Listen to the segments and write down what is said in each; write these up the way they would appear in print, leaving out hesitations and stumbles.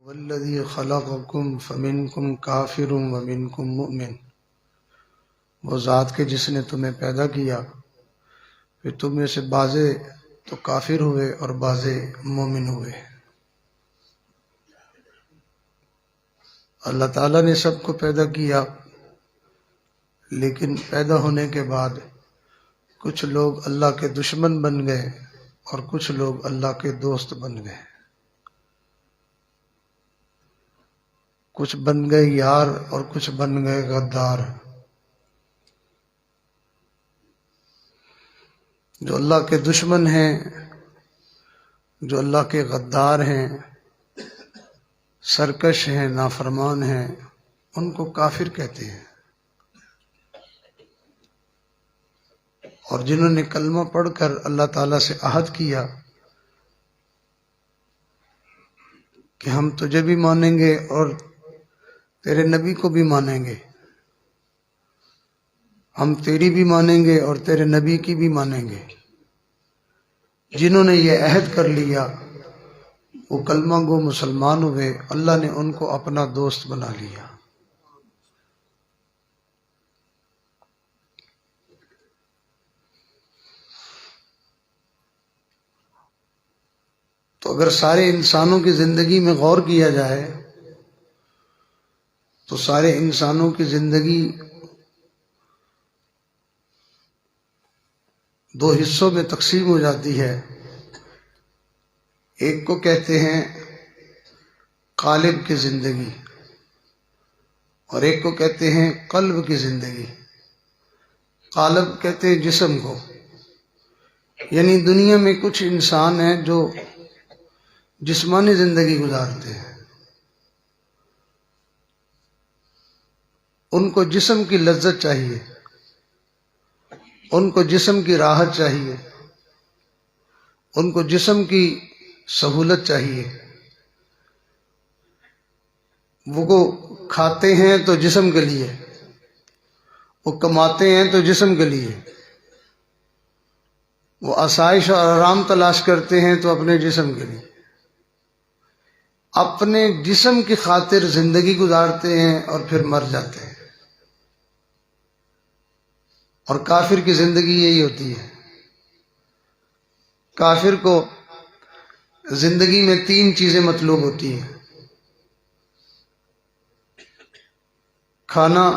والذی خلقکم فمنکم کافر ومنکم مؤمن، وہ ذات کے جس نے تمہیں پیدا کیا پھر تم میں سے بعضے تو کافر ہوئے اور بعضے مومن ہوئے۔ اللہ تعالیٰ نے سب کو پیدا کیا، لیکن پیدا ہونے کے بعد کچھ لوگ اللہ کے دشمن بن گئے اور کچھ لوگ اللہ کے دوست بن گئے، کچھ بن گئے یار اور کچھ بن گئے غدار۔ جو اللہ کے دشمن ہیں، جو اللہ کے غدار ہیں، سرکش ہیں، نافرمان ہیں، ان کو کافر کہتے ہیں، اور جنہوں نے کلمہ پڑھ کر اللہ تعالیٰ سے عہد کیا کہ ہم تجھے بھی مانیں گے اور تیرے نبی کو بھی مانیں گے، ہم تیری بھی مانیں گے اور تیرے نبی کی بھی مانیں گے، جنہوں نے یہ عہد کر لیا وہ کلمہ گو مسلمان ہوئے، اللہ نے ان کو اپنا دوست بنا لیا۔ تو اگر سارے انسانوں کی زندگی میں غور کیا جائے تو سارے انسانوں کی زندگی دو حصوں میں تقسیم ہو جاتی ہے۔ ایک کو کہتے ہیں قالب کی زندگی اور ایک کو کہتے ہیں قلب کی زندگی۔ قالب کہتے ہیں جسم کو، یعنی دنیا میں کچھ انسان ہیں جو جسمانی زندگی گزارتے ہیں، ان کو جسم کی لذت چاہیے، ان کو جسم کی راحت چاہیے، ان کو جسم کی سہولت چاہیے۔ وہ کھاتے ہیں تو جسم کے لیے، وہ کماتے ہیں تو جسم کے لیے، وہ آسائش اور آرام تلاش کرتے ہیں تو اپنے جسم کے لیے، اپنے جسم کی خاطر زندگی گزارتے ہیں اور پھر مر جاتے ہیں۔ اور کافر کی زندگی یہی ہوتی ہے۔ کافر کو زندگی میں تین چیزیں مطلوب ہوتی ہیں: کھانا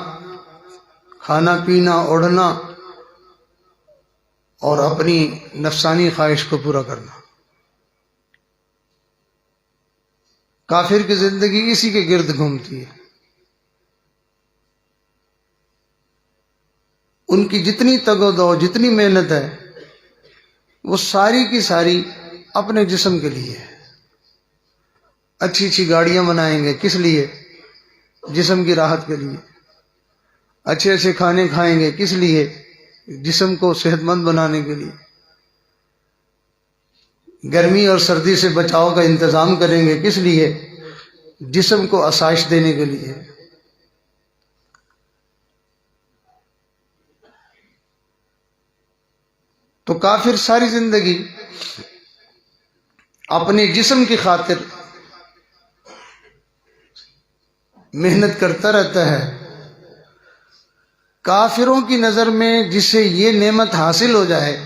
پینا، اوڑھنا اور اپنی نفسانی خواہش کو پورا کرنا۔ کافر کی زندگی اسی کے گرد گھومتی ہے۔ ان کی جتنی تگ و دو، جتنی محنت ہے، وہ ساری کی ساری اپنے جسم کے لیے ہے۔ اچھی اچھی گاڑیاں بنائیں گے، کس لیے؟ جسم کی راحت کے لیے۔ اچھے اچھے کھانے کھائیں گے، کس لیے؟ جسم کو صحت مند بنانے کے لیے۔ گرمی اور سردی سے بچاؤ کا انتظام کریں گے، کس لیے؟ جسم کو آسائش دینے کے لیے۔ تو کافر ساری زندگی اپنے جسم کی خاطر محنت کرتا رہتا ہے۔ کافروں کی نظر میں جسے یہ نعمت حاصل ہو جائے،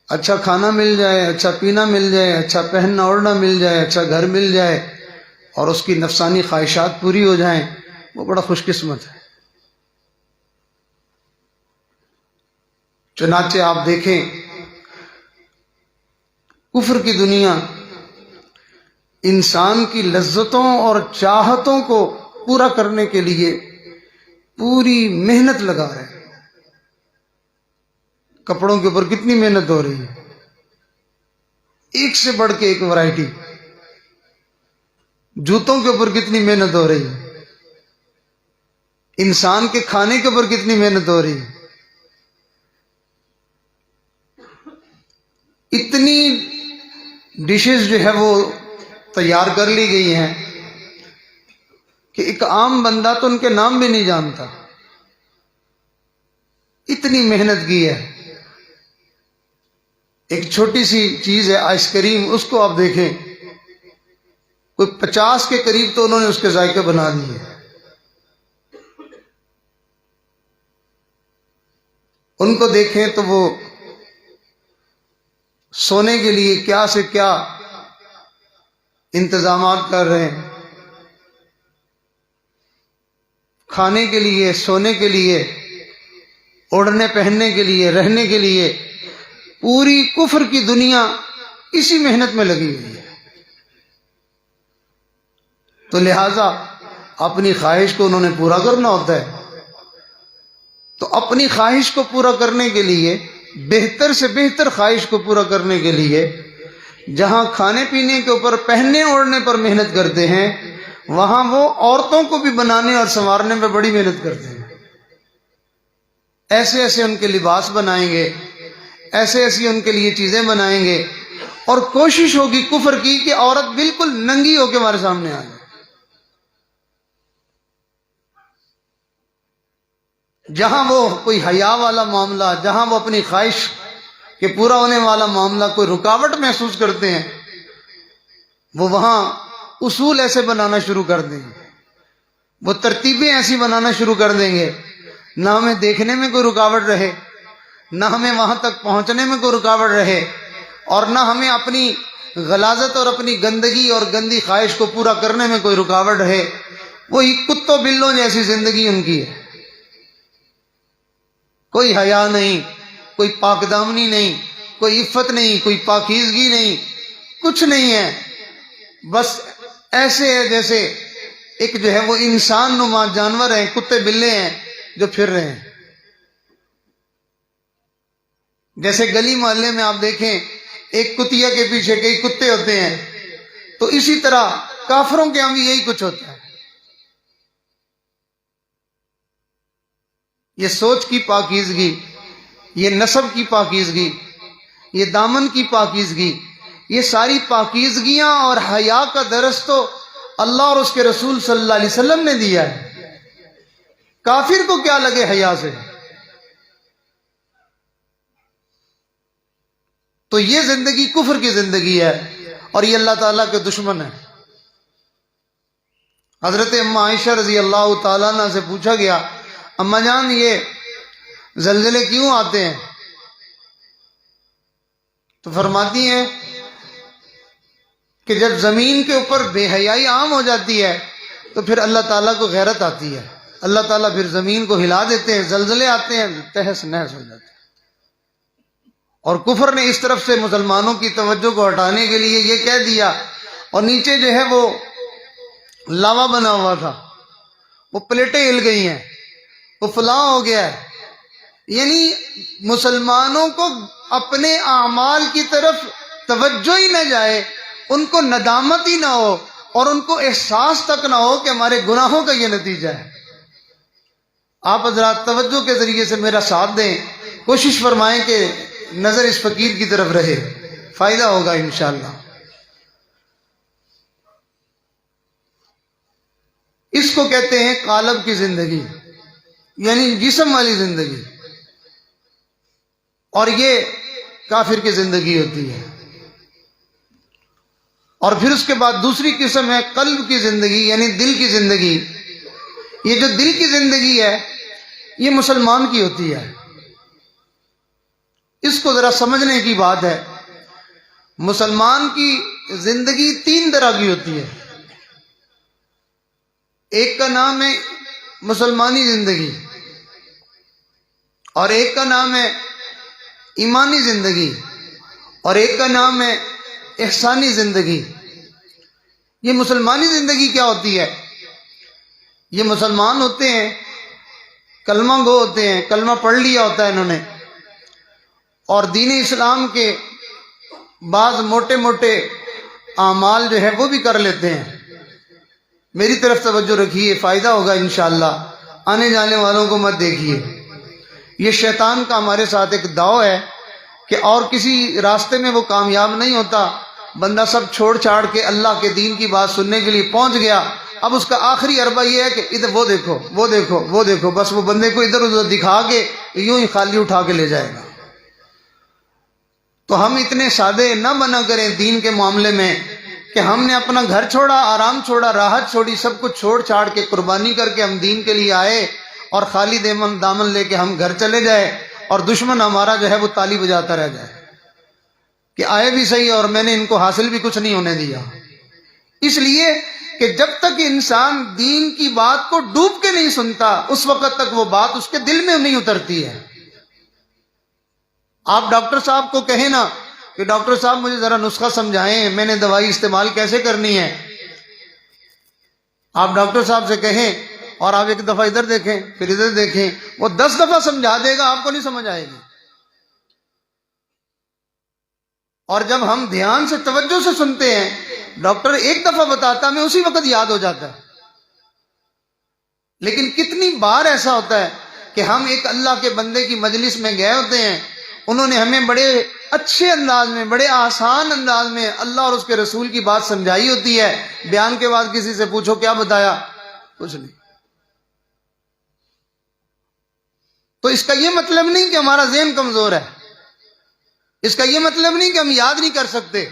اچھا کھانا مل جائے، اچھا پینا مل جائے، اچھا پہننا اوڑھنا مل جائے، اچھا گھر مل جائے اور اس کی نفسانی خواہشات پوری ہو جائیں، وہ بڑا خوش قسمت ہے۔ چنانچہ آپ دیکھیں کفر کی دنیا انسان کی لذتوں اور چاہتوں کو پورا کرنے کے لیے پوری محنت لگا رہے ہیں۔ کپڑوں کے اوپر کتنی محنت ہو رہی ہے، ایک سے بڑھ کے ایک ورائٹی۔ جوتوں کے اوپر کتنی محنت ہو رہی ہے، انسان کے کھانے کے اوپر کتنی محنت ہو رہی ہے۔ اتنی ڈشز جو ہے وہ تیار کر لی گئی ہیں کہ ایک عام بندہ تو ان کے نام بھی نہیں جانتا، اتنی محنت کی ہے۔ ایک چھوٹی سی چیز ہے آئس کریم، اس کو آپ دیکھیں، کوئی 50 کے قریب تو انہوں نے اس کے ذائقے بنا دیے۔ ان کو دیکھیں تو وہ سونے کے لیے کیا سے کیا انتظامات کر رہے ہیں، کھانے کے لیے، سونے کے لیے، اوڑھنے پہننے کے لیے، رہنے کے لیے۔ پوری کفر کی دنیا اسی محنت میں لگی ہوئی ہے۔ تو لہذا اپنی خواہش کو انہوں نے پورا کرنا ہوتا ہے۔ تو اپنی خواہش کو پورا کرنے کے لیے، بہتر سے بہتر خواہش کو پورا کرنے کے لیے، جہاں کھانے پینے کے اوپر، پہننے اوڑھنے پر محنت کرتے ہیں، وہاں وہ عورتوں کو بھی بنانے اور سنوارنے میں بڑی محنت کرتے ہیں۔ ایسے ایسے ان کے لباس بنائیں گے، ایسے ایسی ان کے لیے چیزیں بنائیں گے، اور کوشش ہوگی کفر کی کہ عورت بالکل ننگی ہو کے ہمارے سامنے آ جائے۔ جہاں وہ کوئی حیا والا معاملہ، جہاں وہ اپنی خواہش کے پورا ہونے والا معاملہ کوئی رکاوٹ محسوس کرتے ہیں، وہ وہاں اصول ایسے بنانا شروع کر دیں گے، وہ ترتیبیں ایسی بنانا شروع کر دیں گے، نہ ہمیں دیکھنے میں کوئی رکاوٹ رہے، نہ ہمیں وہاں تک پہنچنے میں کوئی رکاوٹ رہے، اور نہ ہمیں اپنی غلاظت اور اپنی گندگی اور گندی خواہش کو پورا کرنے میں کوئی رکاوٹ رہے۔ وہی کتوں بلوں جیسی زندگی ان کی ہے، کوئی حیا نہیں، کوئی پاک دامنی نہیں، کوئی عفت نہیں، کوئی پاکیزگی نہیں، کچھ نہیں ہے۔ بس ایسے ہے جیسے ایک جو ہے وہ انسان نما جانور ہیں، کتے بلے ہیں جو پھر رہے ہیں۔ جیسے گلی محلے میں آپ دیکھیں ایک کتیا کے پیچھے کئی کتے ہوتے ہیں، تو اسی طرح کافروں کے ہاں بھی یہی کچھ ہوتا ہے۔ یہ سوچ کی پاکیزگی، یہ نسب کی پاکیزگی، یہ دامن کی پاکیزگی، یہ ساری پاکیزگیاں اور حیا کا درس تو اللہ اور اس کے رسول صلی اللہ علیہ وسلم نے دیا ہے۔ کافر کو کیا لگے حیا سے؟ تو یہ زندگی کفر کی زندگی ہے، اور یہ اللہ تعالیٰ کے دشمن ہے۔ حضرت اماں عائشہ رضی اللہ تعالیٰ عنہ سے پوچھا گیا، اماں جان یہ زلزلے کیوں آتے ہیں؟ تو فرماتی ہیں کہ جب زمین کے اوپر بے حیائی عام ہو جاتی ہے تو پھر اللہ تعالیٰ کو غیرت آتی ہے، اللہ تعالیٰ پھر زمین کو ہلا دیتے ہیں، زلزلے آتے ہیں، تہس نہس ہو جاتے ہیں۔ اور کفر نے اس طرف سے مسلمانوں کی توجہ کو ہٹانے کے لیے یہ کہہ دیا، اور نیچے جو ہے وہ لاوا بنا ہوا تھا، وہ پلیٹیں ہل گئی ہیں، وہ فلاں ہو گیا ہے۔ یعنی مسلمانوں کو اپنے اعمال کی طرف توجہ ہی نہ جائے، ان کو ندامت ہی نہ ہو، اور ان کو احساس تک نہ ہو کہ ہمارے گناہوں کا یہ نتیجہ ہے۔ آپ حضرات توجہ کے ذریعے سے میرا ساتھ دیں، کوشش فرمائیں کہ نظر اس فقیر کی طرف رہے، فائدہ ہوگا انشاءاللہ۔ اس کو کہتے ہیں قالب کی زندگی، یعنی جسم والی زندگی، اور یہ کافر کی زندگی ہوتی ہے۔ اور پھر اس کے بعد دوسری قسم ہے قلب کی زندگی، یعنی دل کی زندگی۔ یہ جو دل کی زندگی ہے یہ مسلمان کی ہوتی ہے۔ اس کو ذرا سمجھنے کی بات ہے۔ مسلمان کی زندگی 3 طرح کی ہوتی ہے۔ ایک کا نام ہے مسلمانی زندگی، اور ایک کا نام ہے ایمانی زندگی، اور ایک کا نام ہے احسانی زندگی۔ یہ مسلمانی زندگی کیا ہوتی ہے؟ یہ مسلمان ہوتے ہیں، کلمہ گو ہوتے ہیں، کلمہ پڑھ لیا ہوتا ہے انہوں نے، اور دین اسلام کے بعض موٹے موٹے اعمال جو ہے وہ بھی کر لیتے ہیں۔ میری طرف توجہ رکھیے، فائدہ ہوگا انشاءاللہ، آنے جانے والوں کو مت دیکھیے۔ یہ شیطان کا ہمارے ساتھ ایک داؤ ہے کہ اور کسی راستے میں وہ کامیاب نہیں ہوتا، بندہ سب چھوڑ چھاڑ کے اللہ کے دین کی بات سننے کے لیے پہنچ گیا، اب اس کا آخری عربہ یہ ہے کہ ادھر وہ دیکھو وہ دیکھو وہ دیکھو، بس وہ بندے کو ادھر ادھر دکھا کے یوں ہی خالی اٹھا کے لے جائے گا۔ تو ہم اتنے سادے نہ بنا کریں دین کے معاملے میں کہ ہم نے اپنا گھر چھوڑا، آرام چھوڑا، راحت چھوڑی، سب کچھ چھوڑ چھاڑ کے قربانی کر کے ہم دین کے لیے آئے، اور خالی دامن لے کے ہم گھر چلے جائے اور دشمن ہمارا جو ہے وہ تالی بجاتا رہ جائے کہ آئے بھی صحیح اور میں نے ان کو حاصل بھی کچھ نہیں ہونے دیا۔ اس لیے کہ جب تک انسان دین کی بات کو ڈوب کے نہیں سنتا، اس وقت تک وہ بات اس کے دل میں نہیں اترتی ہے۔ آپ ڈاکٹر صاحب کو کہیں نا کہ ڈاکٹر صاحب مجھے ذرا نسخہ سمجھائیں، میں نے دوائی استعمال کیسے کرنی ہے، آپ ڈاکٹر صاحب سے کہیں اور آپ ایک دفعہ ادھر دیکھیں پھر ادھر دیکھیں، وہ 10 دفعہ سمجھا دے گا، آپ کو نہیں سمجھ آئے گی۔ اور جب ہم دھیان سے توجہ سے سنتے ہیں، ڈاکٹر ایک دفعہ بتاتا ہمیں اسی وقت یاد ہو جاتا ہے۔ لیکن کتنی بار ایسا ہوتا ہے کہ ہم ایک اللہ کے بندے کی مجلس میں گئے ہوتے ہیں، انہوں نے ہمیں بڑے اچھے انداز میں، بڑے آسان انداز میں اللہ اور اس کے رسول کی بات سمجھائی ہوتی ہے، بیان کے بعد کسی سے پوچھو کیا بتایا، کچھ نہیں۔ تو اس کا یہ مطلب نہیں کہ ہمارا ذہن کمزور ہے، اس کا یہ مطلب نہیں کہ ہم یاد نہیں کر سکتے،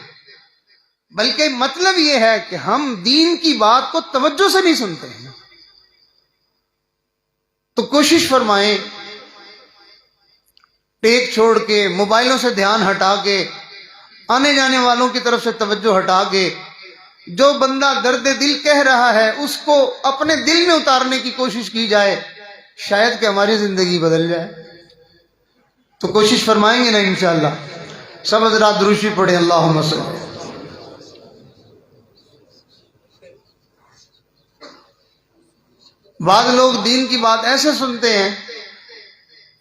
بلکہ مطلب یہ ہے کہ ہم دین کی بات کو توجہ سے نہیں سنتے ہیں۔ تو کوشش فرمائیں، ٹیک چھوڑ کے، موبائلوں سے دھیان ہٹا کے، آنے جانے والوں کی طرف سے توجہ ہٹا کے، جو بندہ درد دل کہہ رہا ہے اس کو اپنے دل میں اتارنے کی کوشش کی جائے، شاید کہ ہماری زندگی بدل جائے۔ تو کوشش فرمائیں گے نا انشاءاللہ؟ سب حضرات درود شریف پڑھیں، اللہم صل۔ بعض لوگ دین کی بات ایسے سنتے ہیں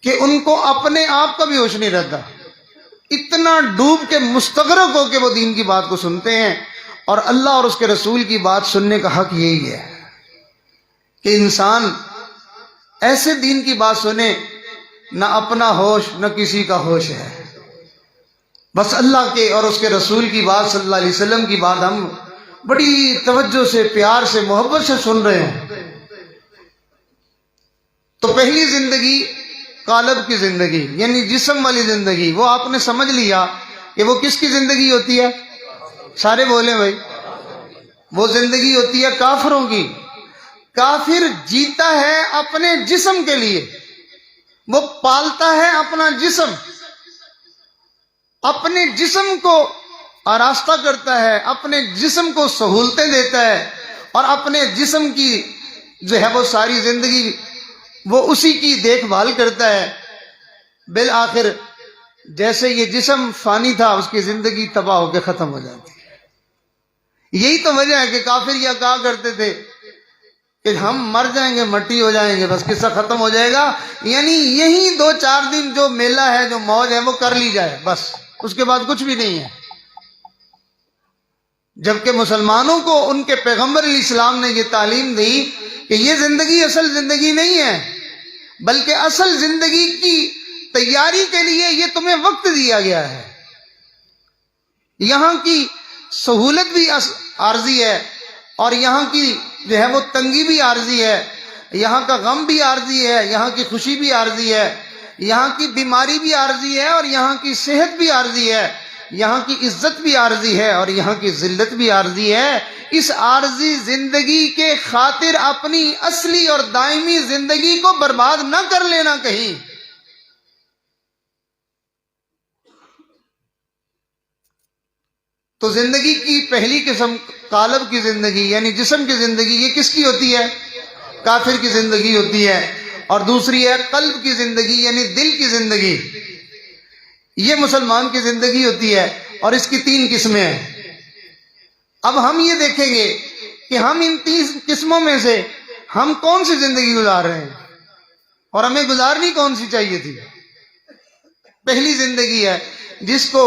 کہ ان کو اپنے آپ کا بھی ہوش نہیں رہتا، اتنا ڈوب کے مستغرق ہو کے وہ دین کی بات کو سنتے ہیں۔ اور اللہ اور اس کے رسول کی بات سننے کا حق یہی ہے کہ انسان ایسے دین کی بات سنے، نہ اپنا ہوش نہ کسی کا ہوش ہے، بس اللہ کے اور اس کے رسول کی بات صلی اللہ علیہ وسلم کی بات ہم بڑی توجہ سے، پیار سے، محبت سے سن رہے ہیں۔ تو پہلی زندگی قالب کی زندگی، یعنی جسم والی زندگی، وہ آپ نے سمجھ لیا کہ وہ کس کی زندگی ہوتی ہے؟ سارے بولیں بھائی، وہ زندگی ہوتی ہے کافروں کی۔ کافر جیتا ہے اپنے جسم کے لیے، وہ پالتا ہے اپنا جسم، اپنے جسم کو آراستہ کرتا ہے، اپنے جسم کو سہولتیں دیتا ہے، اور اپنے جسم کی جو ہے وہ ساری زندگی وہ اسی کی دیکھ بھال کرتا ہے۔ بالآخر جیسے یہ جسم فانی تھا، اس کی زندگی تباہ ہو کے ختم ہو جاتی ہے۔ یہی تو وجہ ہے کہ کافر یہ کہا کرتے تھے کہ ہم مر جائیں گے، مٹی ہو جائیں گے، بس قصہ ختم ہو جائے گا، یعنی یہی 2-4 دن جو میلہ ہے، جو موج ہے، وہ کر لی جائے، بس اس کے بعد کچھ بھی نہیں ہے۔ جبکہ مسلمانوں کو ان کے پیغمبر علیہ السلام نے یہ تعلیم دی کہ یہ زندگی اصل زندگی نہیں ہے، بلکہ اصل زندگی کی تیاری کے لیے یہ تمہیں وقت دیا گیا ہے۔ یہاں کی سہولت بھی عارضی ہے، اور یہاں کی جو ہے وہ تنگی بھی عارضی ہے، یہاں کا غم بھی عارضی ہے، یہاں کی خوشی بھی عارضی ہے، یہاں کی بیماری بھی عارضی ہے، اور یہاں کی صحت بھی عارضی ہے، یہاں کی عزت بھی عارضی ہے، اور یہاں کی ذلت بھی عارضی ہے۔ اس عارضی زندگی کے خاطر اپنی اصلی اور دائمی زندگی کو برباد نہ کر لینا کہیں۔ تو زندگی کی پہلی قسم قالب کی زندگی، یعنی جسم کی زندگی، یہ کس کی ہوتی ہے؟ کافر کی زندگی ہوتی ہے۔ اور دوسری ہے قلب کی زندگی، یعنی دل کی زندگی، یہ مسلمان کی زندگی ہوتی ہے، اور اس کی 3 قسمیں ہیں۔ اب ہم یہ دیکھیں گے کہ ہم ان 3 قسموں میں سے ہم کون سی زندگی گزار رہے ہیں، اور ہمیں گزارنی کون سی چاہیے تھی۔ پہلی زندگی ہے جس کو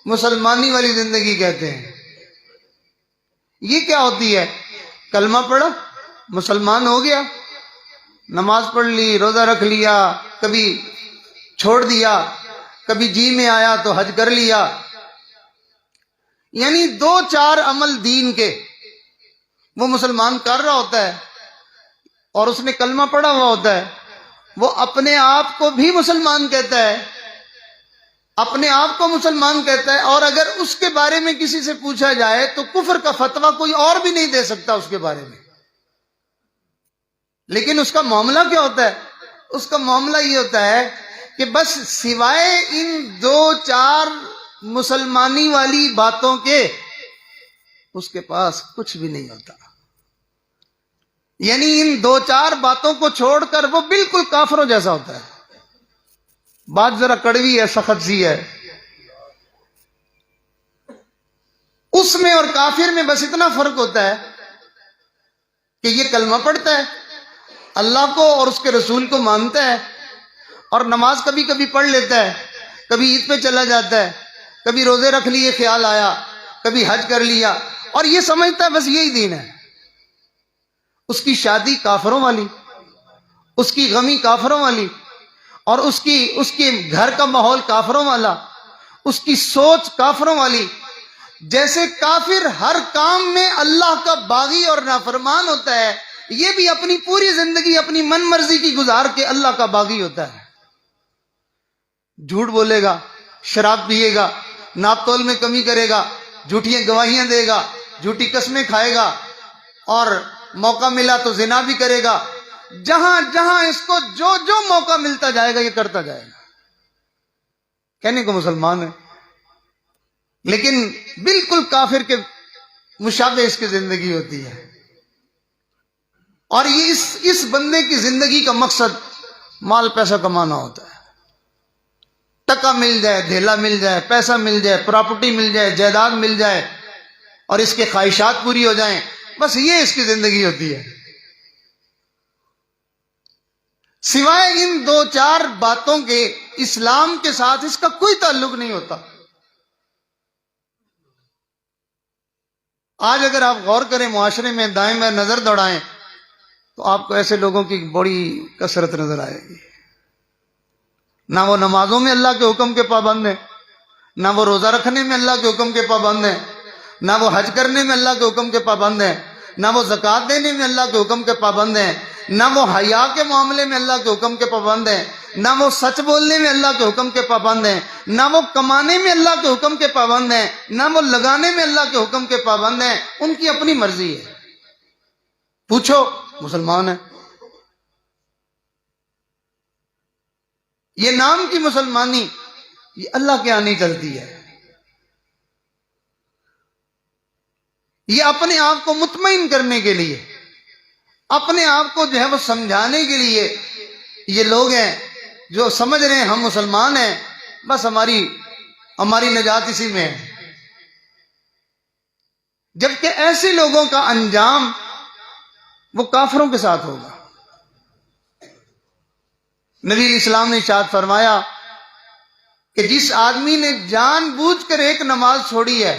مسلمانی والی زندگی کہتے ہیں۔ یہ کیا ہوتی ہے؟ کلمہ پڑھا، مسلمان ہو گیا، نماز پڑھ لی، روزہ رکھ لیا، کبھی چھوڑ دیا، کبھی جی میں آیا تو حج کر لیا، یعنی 2-4 عمل دین کے وہ مسلمان کر رہا ہوتا ہے، اور اس نے کلمہ پڑھا ہوا ہوتا ہے، وہ اپنے آپ کو بھی مسلمان کہتا ہے، اپنے آپ کو مسلمان کہتا ہے، اور اگر اس کے بارے میں کسی سے پوچھا جائے تو کفر کا فتویٰ کوئی اور بھی نہیں دے سکتا اس کے بارے میں۔ لیکن اس کا معاملہ کیا ہوتا ہے؟ اس کا معاملہ یہ ہوتا ہے کہ بس سوائے ان دو چار مسلمانی والی باتوں کے اس کے پاس کچھ بھی نہیں ہوتا، یعنی ان دو چار باتوں کو چھوڑ کر وہ بالکل کافروں جیسا ہوتا ہے۔ بات ذرا کڑوی ہے، سخت سی ہے۔ اس میں اور کافر میں بس اتنا فرق ہوتا ہے کہ یہ کلمہ پڑھتا ہے، اللہ کو اور اس کے رسول کو مانتا ہے، اور نماز کبھی کبھی پڑھ لیتا ہے، کبھی عید پہ چلا جاتا ہے، کبھی روزے رکھ لیے خیال آیا، کبھی حج کر لیا، اور یہ سمجھتا ہے بس یہی دین ہے۔ اس کی شادی کافروں والی، اس کی غمی کافروں والی، اور اس کے گھر کا ماحول کافروں والا، اس کی سوچ کافروں والی۔ جیسے کافر ہر کام میں اللہ کا باغی اور نافرمان ہوتا ہے، یہ بھی اپنی پوری زندگی اپنی من مرضی کی گزار کے اللہ کا باغی ہوتا ہے۔ جھوٹ بولے گا، شراب پیے گا، ناپ تول میں کمی کرے گا، جھوٹیاں گواہیاں دے گا، جھوٹی قسمیں کھائے گا، اور موقع ملا تو زنا بھی کرے گا۔ جہاں جہاں اس کو جو جو موقع ملتا جائے گا یہ کرتا جائے گا، کہنے کو مسلمان ہے، لیکن بالکل کافر کے مشابہ اس کی زندگی ہوتی ہے۔ اور یہ اس بندے کی زندگی کا مقصد مال پیسہ کمانا ہوتا ہے۔ ٹکا مل جائے، دھیلا مل جائے، پیسہ مل جائے، پراپرٹی مل جائے، جائیداد مل جائے، اور اس کے خواہشات پوری ہو جائیں، بس یہ اس کی زندگی ہوتی ہے۔ سوائے ان دو چار باتوں کے اسلام کے ساتھ اس کا کوئی تعلق نہیں ہوتا۔ آج اگر آپ غور کریں، معاشرے میں دائیں بائیں نظر دوڑائیں تو آپ کو ایسے لوگوں کی بڑی کثرت نظر آئے گی۔ نہ وہ نمازوں میں اللہ کے حکم کے پابند ہیں، نہ وہ روزہ رکھنے میں اللہ کے حکم کے پابند ہیں، نہ وہ حج کرنے میں اللہ کے حکم کے پابند ہیں، نہ وہ زکوٰۃ دینے میں اللہ کے حکم کے پابند ہیں، نہ وہ حیا کے معاملے میں اللہ کے حکم کے پابند ہیں، نہ وہ سچ بولنے میں اللہ کے حکم کے پابند ہیں، نہ وہ کمانے میں اللہ کے حکم کے پابند ہیں، نہ وہ لگانے میں اللہ کے حکم کے پابند ہیں۔ ان کی اپنی مرضی ہے۔ پوچھو، مسلمان ہے۔ یہ نام کی مسلمانی یہ اللہ کے ہاں نہیں چلتی ہے۔ یہ اپنے آپ کو مطمئن کرنے کے لیے، اپنے آپ کو جو ہے وہ سمجھانے کے لیے یہ لوگ ہیں جو سمجھ رہے ہیں ہم مسلمان ہیں، بس ہماری نجات اسی میں ہے۔ جبکہ ایسے لوگوں کا انجام وہ کافروں کے ساتھ ہوگا۔ نبی علیہ السلام نے ارشاد فرمایا کہ جس آدمی نے جان بوجھ کر ایک نماز چھوڑی ہے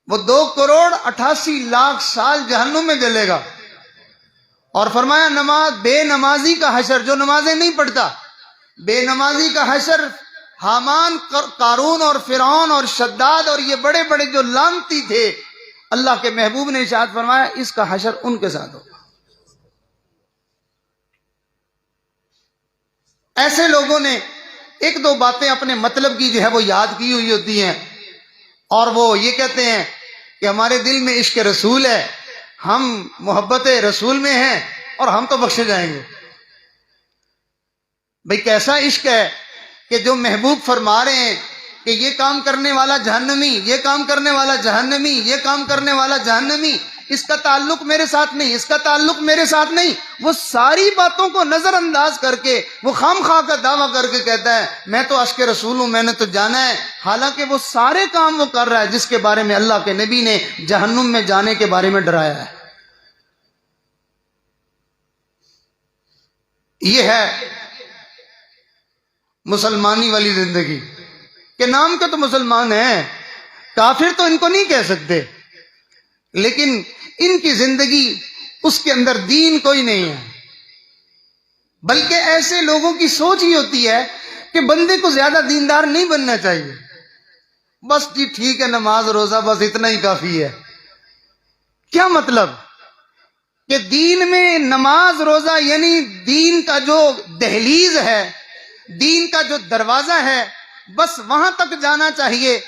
وہ 2,88,00,000 سال جہنم میں جلے گا۔ اور فرمایا بے نمازی کا حشر، جو نمازیں نہیں پڑھتا، بے نمازی کا حشر حامان، قارون اور فرعون اور شداد اور یہ بڑے بڑے جو لعنتی تھے، اللہ کے محبوب نے ارشاد فرمایا اس کا حشر ان کے ساتھ ہوگا۔ ایسے لوگوں نے ایک دو باتیں اپنے مطلب کی جو ہے وہ یاد کی ہوئی ہوتی ہیں، اور وہ یہ کہتے ہیں کہ ہمارے دل میں عشق رسول ہے، ہم محبت رسول میں ہیں اور ہم تو بخشے جائیں گے۔ بھئی کیسا عشق ہے کہ جو محبوب فرما رہے ہیں کہ یہ کام کرنے والا جہنمی، یہ کام کرنے والا جہنمی، یہ کام کرنے والا جہنمی، اس کا تعلق میرے ساتھ نہیں، اس کا تعلق میرے ساتھ نہیں، وہ ساری باتوں کو نظر انداز کر کے وہ خام خواہ کا دعویٰ کر کے کہتا ہے میں تو عشق رسول ہوں، میں نے تو جانا ہے، حالانکہ وہ سارے کام وہ کر رہا ہے جس کے بارے میں اللہ کے نبی نے جہنم میں جانے کے بارے میں ڈرایا ہے۔ یہ ہے مسلمانی والی زندگی کہ نام کا تو مسلمان ہیں، کافر تو ان کو نہیں کہہ سکتے، لیکن ان کی زندگی اس کے اندر دین کوئی نہیں ہے، بلکہ ایسے لوگوں کی سوچ ہی ہوتی ہے کہ بندے کو زیادہ دیندار نہیں بننا چاہیے، بس جی ٹھیک ہے نماز روزہ بس اتنا ہی کافی ہے۔ کیا مطلب کہ دین میں نماز روزہ یعنی دین کا جو دہلیز ہے، دین کا جو دروازہ ہے، بس وہاں تک جانا چاہیے.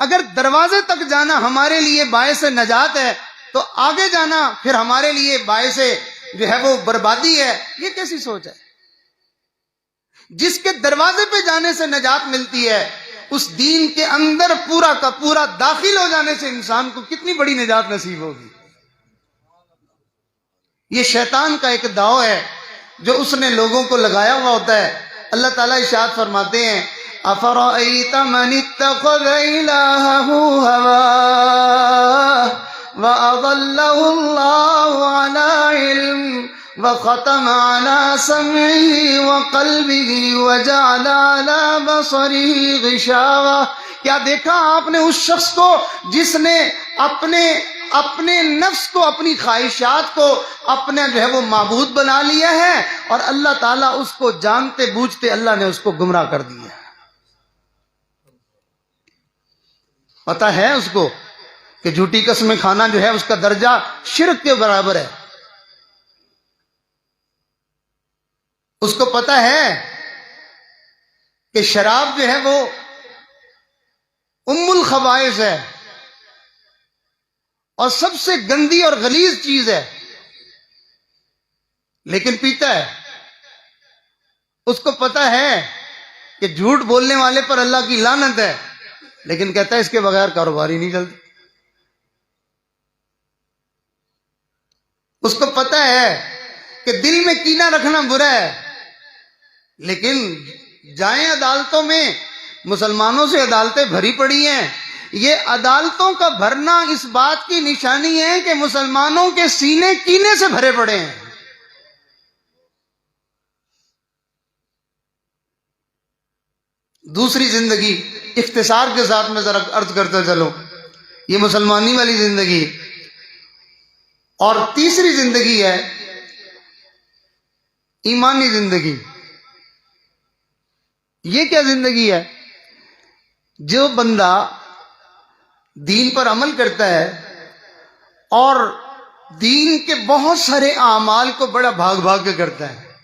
اگر دروازے تک جانا ہمارے لیے باعث نجات ہے تو آگے جانا پھر ہمارے لیے باعث جو ہے وہ بربادی ہے. یہ کیسی سوچ ہے؟ جس کے دروازے پہ جانے سے نجات ملتی ہے اس دین کے اندر پورا کا پورا داخل ہو جانے سے انسان کو کتنی بڑی نجات نصیب ہوگی. یہ شیطان کا ایک داؤ ہے جو اس نے لوگوں کو لگایا ہوا ہوتا ہے. اللہ تعالیٰ ارشاد فرماتے ہیں افرأیت من اتخذ الہہ ہواہ وَأَضَلَّهُ اللَّهُ عَلَىٰ عِلْمٍ وَخَتَمَ عَلَىٰ سَمْعِهِ وَقَلْبِهِ وَجَعَلَ عَلَىٰ بَصَرِهِ غِشَاوَةً. کیا دیکھا آپ نے اس شخص کو جس نے اپنے نفس کو، اپنی خواہشات کو اپنا جو ہے وہ معبود بنا لیا ہے اور اللہ تعالیٰ اس کو جانتے بوجھتے اللہ نے اس کو گمراہ کر دیا. پتہ ہے اس کو کہ جھوٹی قسمیں کھانا جو ہے اس کا درجہ شرک کے برابر ہے. اس کو پتہ ہے کہ شراب جو ہے وہ ام الخبائث ہے اور سب سے گندی اور غلیظ چیز ہے، لیکن پیتا ہے. اس کو پتہ ہے کہ جھوٹ بولنے والے پر اللہ کی لعنت ہے، لیکن کہتا ہے اس کے بغیر کاروبار ہی نہیں چلتا. اس کو پتہ ہے کہ دل میں کینہ رکھنا برا ہے، لیکن جائیں عدالتوں میں، مسلمانوں سے عدالتیں بھری پڑی ہیں. یہ عدالتوں کا بھرنا اس بات کی نشانی ہے کہ مسلمانوں کے سینے کینے سے بھرے پڑے ہیں. دوسری زندگی اختصار کے ساتھ میں ذرا عرض کرتا چلوں، یہ مسلمانی والی زندگی. اور تیسری زندگی ہے ایمانی زندگی. یہ کیا زندگی ہے؟ جو بندہ دین پر عمل کرتا ہے اور دین کے بہت سارے اعمال کو بڑا بھاگ بھاگ کے کرتا ہے،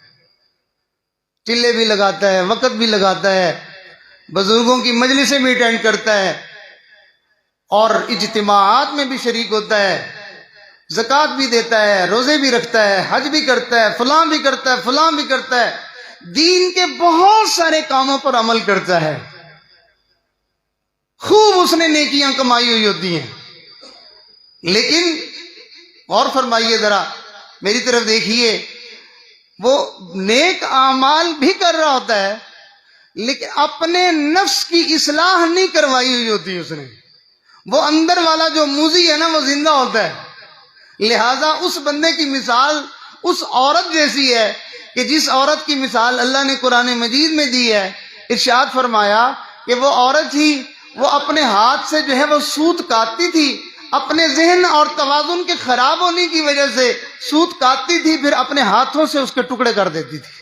چلے بھی لگاتا ہے، وقت بھی لگاتا ہے، بزرگوں کی مجلسیں بھی اٹینڈ کرتا ہے اور اجتماعات میں بھی شریک ہوتا ہے، زکوٰۃ بھی دیتا ہے، روزے بھی رکھتا ہے، حج بھی کرتا ہے، فلاں بھی کرتا ہے، فلاں بھی کرتا ہے، دین کے بہت سارے کاموں پر عمل کرتا ہے. خوب اس نے نیکیاں کمائی ہوئی ہوتی ہیں، لیکن غور فرمائیے ذرا، میری طرف دیکھیے، وہ نیک اعمال بھی کر رہا ہوتا ہے لیکن اپنے نفس کی اصلاح نہیں کروائی ہوئی ہوتی اس نے. وہ اندر والا جو موذی ہے نا وہ زندہ ہوتا ہے. لہذا اس بندے کی مثال اس عورت جیسی ہے کہ جس عورت کی مثال اللہ نے قرآن مجید میں دی ہے. ارشاد فرمایا کہ وہ عورت ہی وہ اپنے ہاتھ سے جو ہے وہ سوت کاٹتی تھی، اپنے ذہن اور توازن کے خراب ہونے کی وجہ سے سوت کاٹتی تھی، پھر اپنے ہاتھوں سے اس کے ٹکڑے کر دیتی تھی.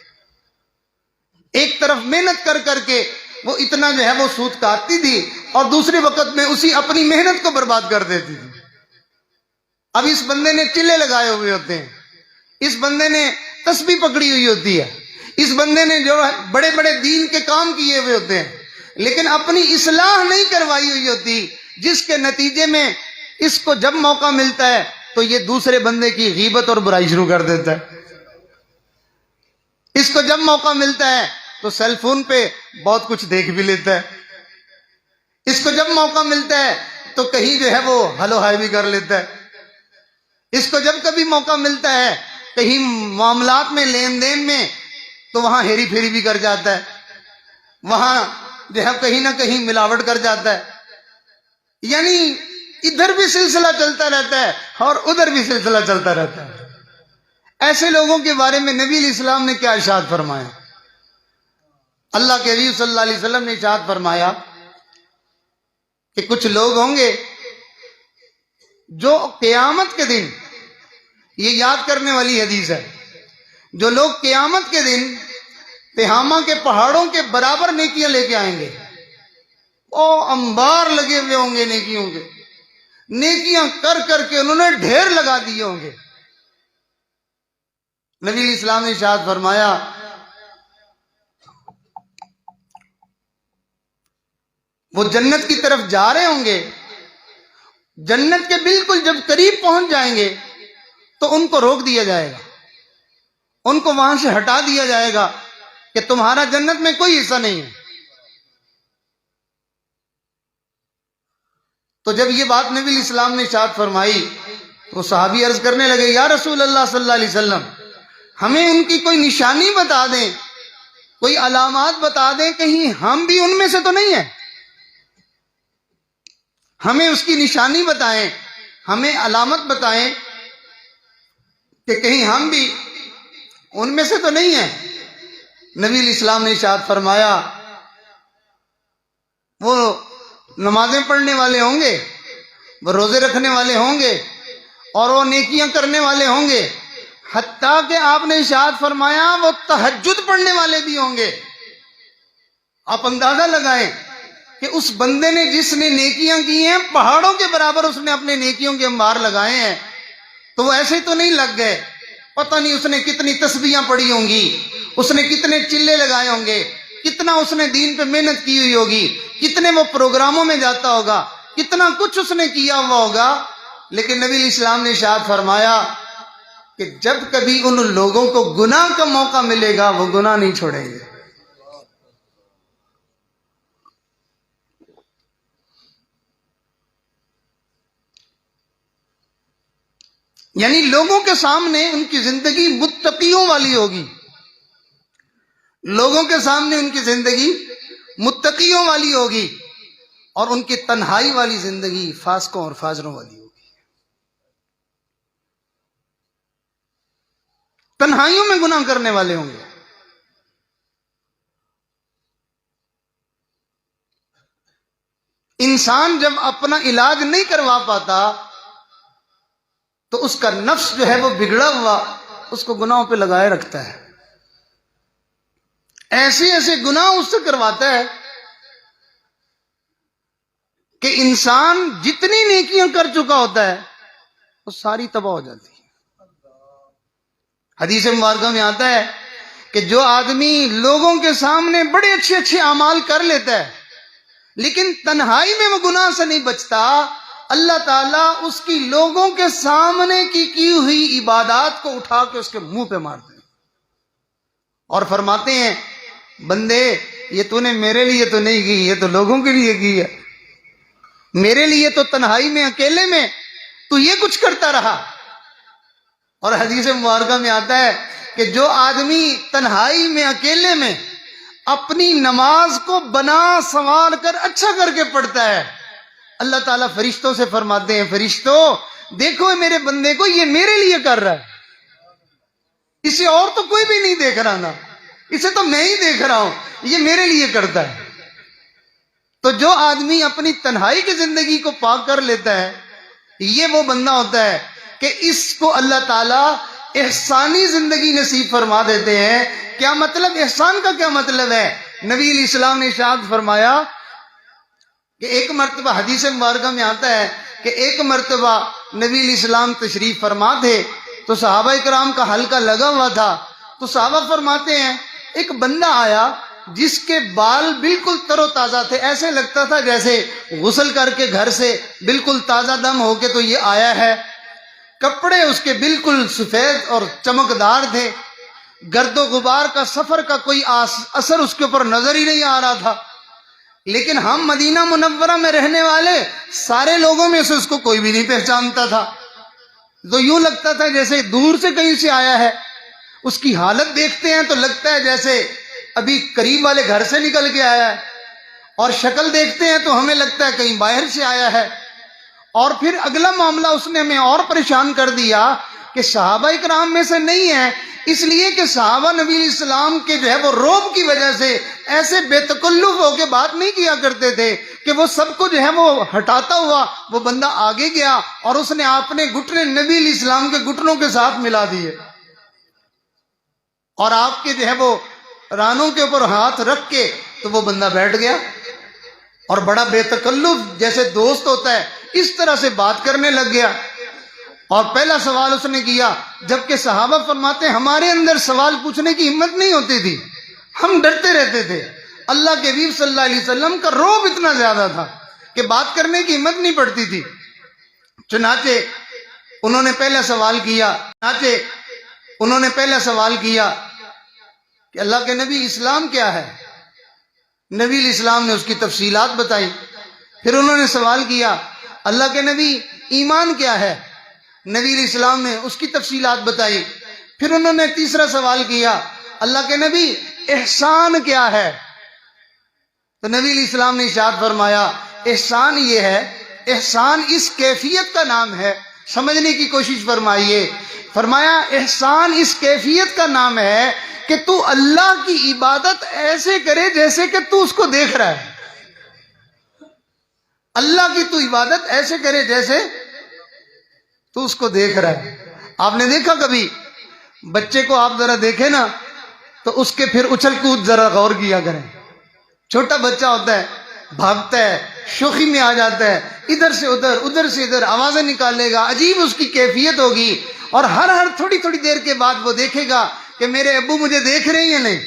ایک طرف محنت کر کر کے وہ اتنا جو ہے وہ سوت کاٹتی تھی اور دوسرے وقت میں اسی اپنی محنت کو برباد کر دیتی تھی. اب اس بندے نے چلے لگائے ہوئے ہوتے ہیں، اس بندے نے تسبیح پکڑی ہوئی ہوتی ہے، اس بندے نے جو بڑے بڑے دین کے کام کیے ہوئے ہوتے ہیں، لیکن اپنی اصلاح نہیں کروائی ہوئی ہوتی، جس کے نتیجے میں اس کو جب موقع ملتا ہے تو یہ دوسرے بندے کی غیبت اور برائی شروع کر دیتا ہے. اس کو جب موقع ملتا ہے تو سیل فون پہ بہت کچھ دیکھ بھی لیتا ہے. اس کو جب موقع ملتا ہے تو کہیں جو ہے وہ ہلو ہائی بھی کر لیتا ہے. اس کو جب کبھی موقع ملتا ہے کہیں معاملات میں، لین دین میں، تو وہاں ہیری پھیری بھی کر جاتا ہے، وہاں جو ہے کہیں نہ کہیں ملاوٹ کر جاتا ہے. یعنی ادھر بھی سلسلہ چلتا رہتا ہے اور ادھر بھی سلسلہ چلتا رہتا ہے. ایسے لوگوں کے بارے میں نبی علیہ السلام نے کیا ارشاد فرمایا؟ اللہ کے حبیب صلی اللہ علیہ وسلم نے ارشاد فرمایا کہ کچھ لوگ ہوں گے جو قیامت کے دن، یہ یاد کرنے والی حدیث ہے، جو لوگ قیامت کے دن تہامہ کے پہاڑوں کے برابر نیکیاں لے کے آئیں گے، او انبار لگے ہوئے ہوں گے نیکیوں کے، نیکیاں کر کر کے انہوں نے ڈھیر لگا دیے ہوں گے. نبی علیہ السلام نے ارشاد فرمایا وہ جنت کی طرف جا رہے ہوں گے، جنت کے بالکل جب قریب پہنچ جائیں گے تو ان کو روک دیا جائے گا، ان کو وہاں سے ہٹا دیا جائے گا کہ تمہارا جنت میں کوئی حصہ نہیں ہے۔ تو جب یہ بات نبی علیہ السلام نے ارشاد فرمائی تو صحابی عرض کرنے لگے، یا رسول اللہ صلی اللہ علیہ وسلم، ہمیں ان کی کوئی نشانی بتا دیں، کوئی علامات بتا دیں، کہیں ہم بھی ان میں سے تو نہیں ہیں، ہمیں اس کی نشانی بتائیں، ہمیں علامت بتائیں کہ کہیں ہم بھی ان میں سے تو نہیں ہیں۔ نبی علیہ السلام نے ارشاد فرمایا، وہ نمازیں پڑھنے والے ہوں گے، وہ روزے رکھنے والے ہوں گے، اور وہ نیکیاں کرنے والے ہوں گے، حتیٰ کہ آپ نے ارشاد فرمایا وہ تہجد پڑھنے والے بھی ہوں گے۔ آپ اندازہ لگائیں کہ اس بندے نے جس نے نیکیاں کی ہیں، پہاڑوں کے برابر اس نے اپنے نیکیوں کے انبار لگائے ہیں، تو وہ ایسے تو نہیں لگ گئے، پتہ نہیں اس نے کتنی تسبیحاں پڑھی ہوں گی، اس نے کتنے چلے لگائے ہوں گے، کتنا اس نے دین پہ محنت کی ہوئی ہوگی، کتنے وہ پروگراموں میں جاتا ہوگا، کتنا کچھ اس نے کیا ہوا ہوگا، لیکن نبی علیہ السلام نے ارشاد فرمایا کہ جب کبھی ان لوگوں کو گناہ کا موقع ملے گا وہ گناہ نہیں چھوڑیں گے۔ یعنی لوگوں کے سامنے ان کی زندگی متقیوں والی ہوگی، لوگوں کے سامنے ان کی زندگی متقیوں والی ہوگی، اور ان کی تنہائی والی زندگی فاسقوں اور فاجروں والی ہوگی۔ تنہائیوں میں گناہ کرنے والے ہوں گے۔ انسان جب اپنا علاج نہیں کروا پاتا تو اس کا نفس جو ہے وہ بگڑا ہوا اس کو گناہوں پہ لگائے رکھتا ہے، ایسے ایسے گناہ اس سے کرواتا ہے کہ انسان جتنی نیکیاں کر چکا ہوتا ہے وہ ساری تباہ ہو جاتی ہے۔ حدیث مبارکہ میں آتا ہے کہ جو آدمی لوگوں کے سامنے بڑے اچھے اچھے اعمال کر لیتا ہے لیکن تنہائی میں وہ گناہ سے نہیں بچتا، اللہ تعالیٰ اس کی لوگوں کے سامنے کی ہوئی عبادات کو اٹھا کے اس کے منہ پہ مارتے ہیں اور فرماتے ہیں، بندے یہ تو نے میرے لیے تو نہیں کی، یہ تو لوگوں کے لیے کی ہے، میرے لیے تو تنہائی میں اکیلے میں تو یہ کچھ کرتا رہا۔ اور حدیث مبارکہ میں آتا ہے کہ جو آدمی تنہائی میں اکیلے میں اپنی نماز کو بنا سنوار کر اچھا کر کے پڑھتا ہے، اللہ تعالیٰ فرشتوں سے فرماتے ہیں، فرشتوں دیکھو میرے بندے کو، یہ میرے لیے کر رہا ہے، اسے اور تو کوئی بھی نہیں دیکھ رہا نا، اسے تو میں ہی دیکھ رہا ہوں، یہ میرے لیے کرتا ہے۔ تو جو آدمی اپنی تنہائی کی زندگی کو پاک کر لیتا ہے یہ وہ بندہ ہوتا ہے کہ اس کو اللہ تعالیٰ احسانی زندگی نصیب فرما دیتے ہیں۔ کیا مطلب؟ احسان کا کیا مطلب ہے؟ نبی علیہ السلام نے ارشاد فرمایا کہ ایک مرتبہ حدیث مبارکہ میں آتا ہے کہ ایک مرتبہ نبی علیہ السلام تشریف فرما تھے تو صحابہ کرام کا حلقہ لگا ہوا تھا، تو صحابہ فرماتے ہیں ایک بندہ آیا جس کے بال بالکل تر و تازہ تھے، ایسے لگتا تھا جیسے غسل کر کے گھر سے بالکل تازہ دم ہو کے تو یہ آیا ہے، کپڑے اس کے بالکل سفید اور چمکدار تھے، گرد و غبار کا سفر کا کوئی اثر اس کے اوپر نظر ہی نہیں آ رہا تھا، لیکن ہم مدینہ منورہ میں رہنے والے سارے لوگوں میں سے اس کو کوئی بھی نہیں پہچانتا تھا، تو یوں لگتا تھا جیسے دور سے کہیں سے آیا ہے۔ اس کی حالت دیکھتے ہیں تو لگتا ہے جیسے ابھی قریب والے گھر سے نکل کے آیا ہے، اور شکل دیکھتے ہیں تو ہمیں لگتا ہے کہیں باہر سے آیا ہے۔ اور پھر اگلا معاملہ اس نے ہمیں اور پریشان کر دیا کہ صحابہ اکرام میں سے نہیں ہے، اس لیے کہ صحابہ نبی علیہ السلام کے جو ہے وہ روب کی وجہ سے ایسے بے تکلف ہو کے بات نہیں کیا کرتے تھے کہ وہ سب کو جو ہے وہ ہٹاتا ہوا وہ بندہ آگے گیا اور اس نے اپنے گھٹنے نبی علیہ السلام کے گھٹنوں کے ساتھ ملا دیے اور آپ کے جو ہے وہ رانوں کے اوپر ہاتھ رکھ کے تو وہ بندہ بیٹھ گیا اور بڑا بے تکلف جیسے دوست ہوتا ہے اس طرح سے بات کرنے لگ گیا۔ اور پہلا سوال اس نے کیا، جبکہ صحابہ فرماتے ہیں ہمارے اندر سوال پوچھنے کی ہمت نہیں ہوتی تھی، ہم ڈرتے رہتے تھے، اللہ کے حبیب صلی اللہ علیہ وسلم کا رعب اتنا زیادہ تھا کہ بات کرنے کی ہمت نہیں پڑتی تھی. چنانچہ انہوں نے پہلا سوال کیا کہ اللہ کے نبی اسلام کیا ہے؟ نبی الاسلام نے اس کی تفصیلات بتائی. پھر انہوں نے سوال کیا اللہ کے نبی ایمان کیا ہے؟ نبی الاسلام نے اس کی تفصیلات بتائی. پھر انہوں نے تیسرا سوال کیا اللہ کے نبی احسان کیا ہے؟ تو نبی علیہ السلام نے ارشاد فرمایا احسان یہ ہے، احسان اس کیفیت کا نام ہے. سمجھنے کی کوشش فرمائیے. فرمایا احسان اس کیفیت کا نام ہے کہ تو اللہ کی عبادت ایسے کرے جیسے کہ تو اس کو دیکھ رہا ہے. اللہ کی تو عبادت ایسے کرے جیسے تو اس کو دیکھ رہا ہے. آپ نے دیکھا کبھی بچے کو آپ ذرا دیکھیں نا تو اس کے پھر اچھل کود ذرا غور کیا کریں. چھوٹا بچہ ہوتا ہے، بھاگتا ہے، شوخی میں آ جاتا ہے، ادھر سے ادھر آوازیں نکالے گا، عجیب اس کی کیفیت ہوگی. اور ہر تھوڑی دیر کے بعد وہ دیکھے گا کہ میرے ابو مجھے دیکھ رہے ہیں یا نہیں،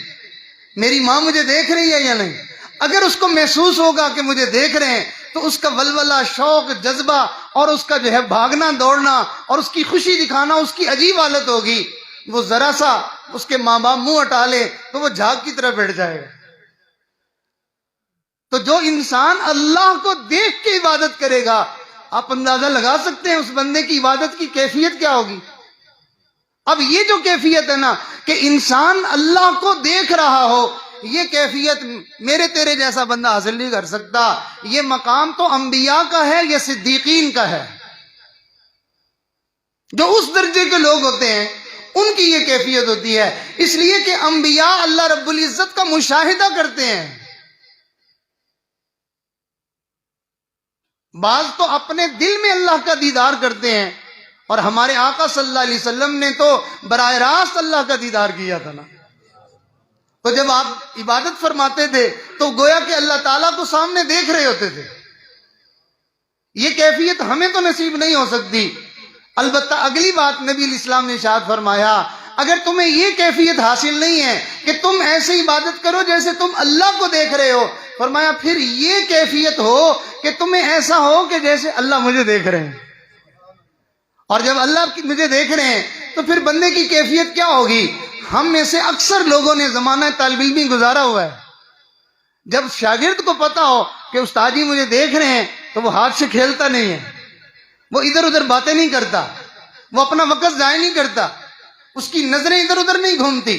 میری ماں مجھے دیکھ رہی ہے یا نہیں. اگر اس کو محسوس ہوگا کہ مجھے دیکھ رہے ہیں تو اس کا ولولہ، شوق، جذبہ اور اس کا جو ہے بھاگنا دوڑنا اور اس کی خوشی دکھانا اس کی عجیب حالت ہوگی. وہ ذرا سا اس کے ماں باپ منہ ہٹا لے تو وہ جھاگ کی طرح بیٹھ جائے گا. تو جو انسان اللہ کو دیکھ کے عبادت کرے گا، آپ اندازہ لگا سکتے ہیں اس بندے کی عبادت کی کیفیت کیا ہوگی. اب یہ جو کیفیت ہے نا کہ انسان اللہ کو دیکھ رہا ہو، یہ کیفیت میرے تیرے جیسا بندہ حاصل نہیں کر سکتا. یہ مقام تو انبیاء کا ہے، یہ صدیقین کا ہے. جو اس درجے کے لوگ ہوتے ہیں ان کی یہ کیفیت ہوتی ہے. اس لیے کہ انبیاء اللہ رب العزت کا مشاہدہ کرتے ہیں. بعض تو اپنے دل میں اللہ کا دیدار کرتے ہیں، اور ہمارے آقا صلی اللہ علیہ وسلم نے تو براہ راست اللہ کا دیدار کیا تھا نا. تو جب آپ عبادت فرماتے تھے تو گویا کہ اللہ تعالیٰ کو سامنے دیکھ رہے ہوتے تھے. یہ کیفیت ہمیں تو نصیب نہیں ہو سکتی. البتہ اگلی بات نبی علیہ السلام نے ارشاد فرمایا اگر تمہیں یہ کیفیت حاصل نہیں ہے کہ تم ایسے عبادت کرو جیسے تم اللہ کو دیکھ رہے ہو، فرمایا پھر یہ کیفیت ہو کہ تمہیں ایسا ہو کہ جیسے اللہ مجھے دیکھ رہے ہیں. اور جب اللہ مجھے دیکھ رہے ہیں تو پھر بندے کی کیفیت کیا ہوگی؟ ہم میں سے اکثر لوگوں نے زمانہ طالب علمی گزارا ہوا ہے. جب شاگرد کو پتا ہو کہ استاد جی مجھے دیکھ رہے ہیں تو وہ ہاتھ سے کھیلتا نہیں ہے، وہ ادھر ادھر باتیں نہیں کرتا، وہ اپنا وقت ضائع نہیں کرتا، اس کی نظریں ادھر ادھر نہیں گھومتی.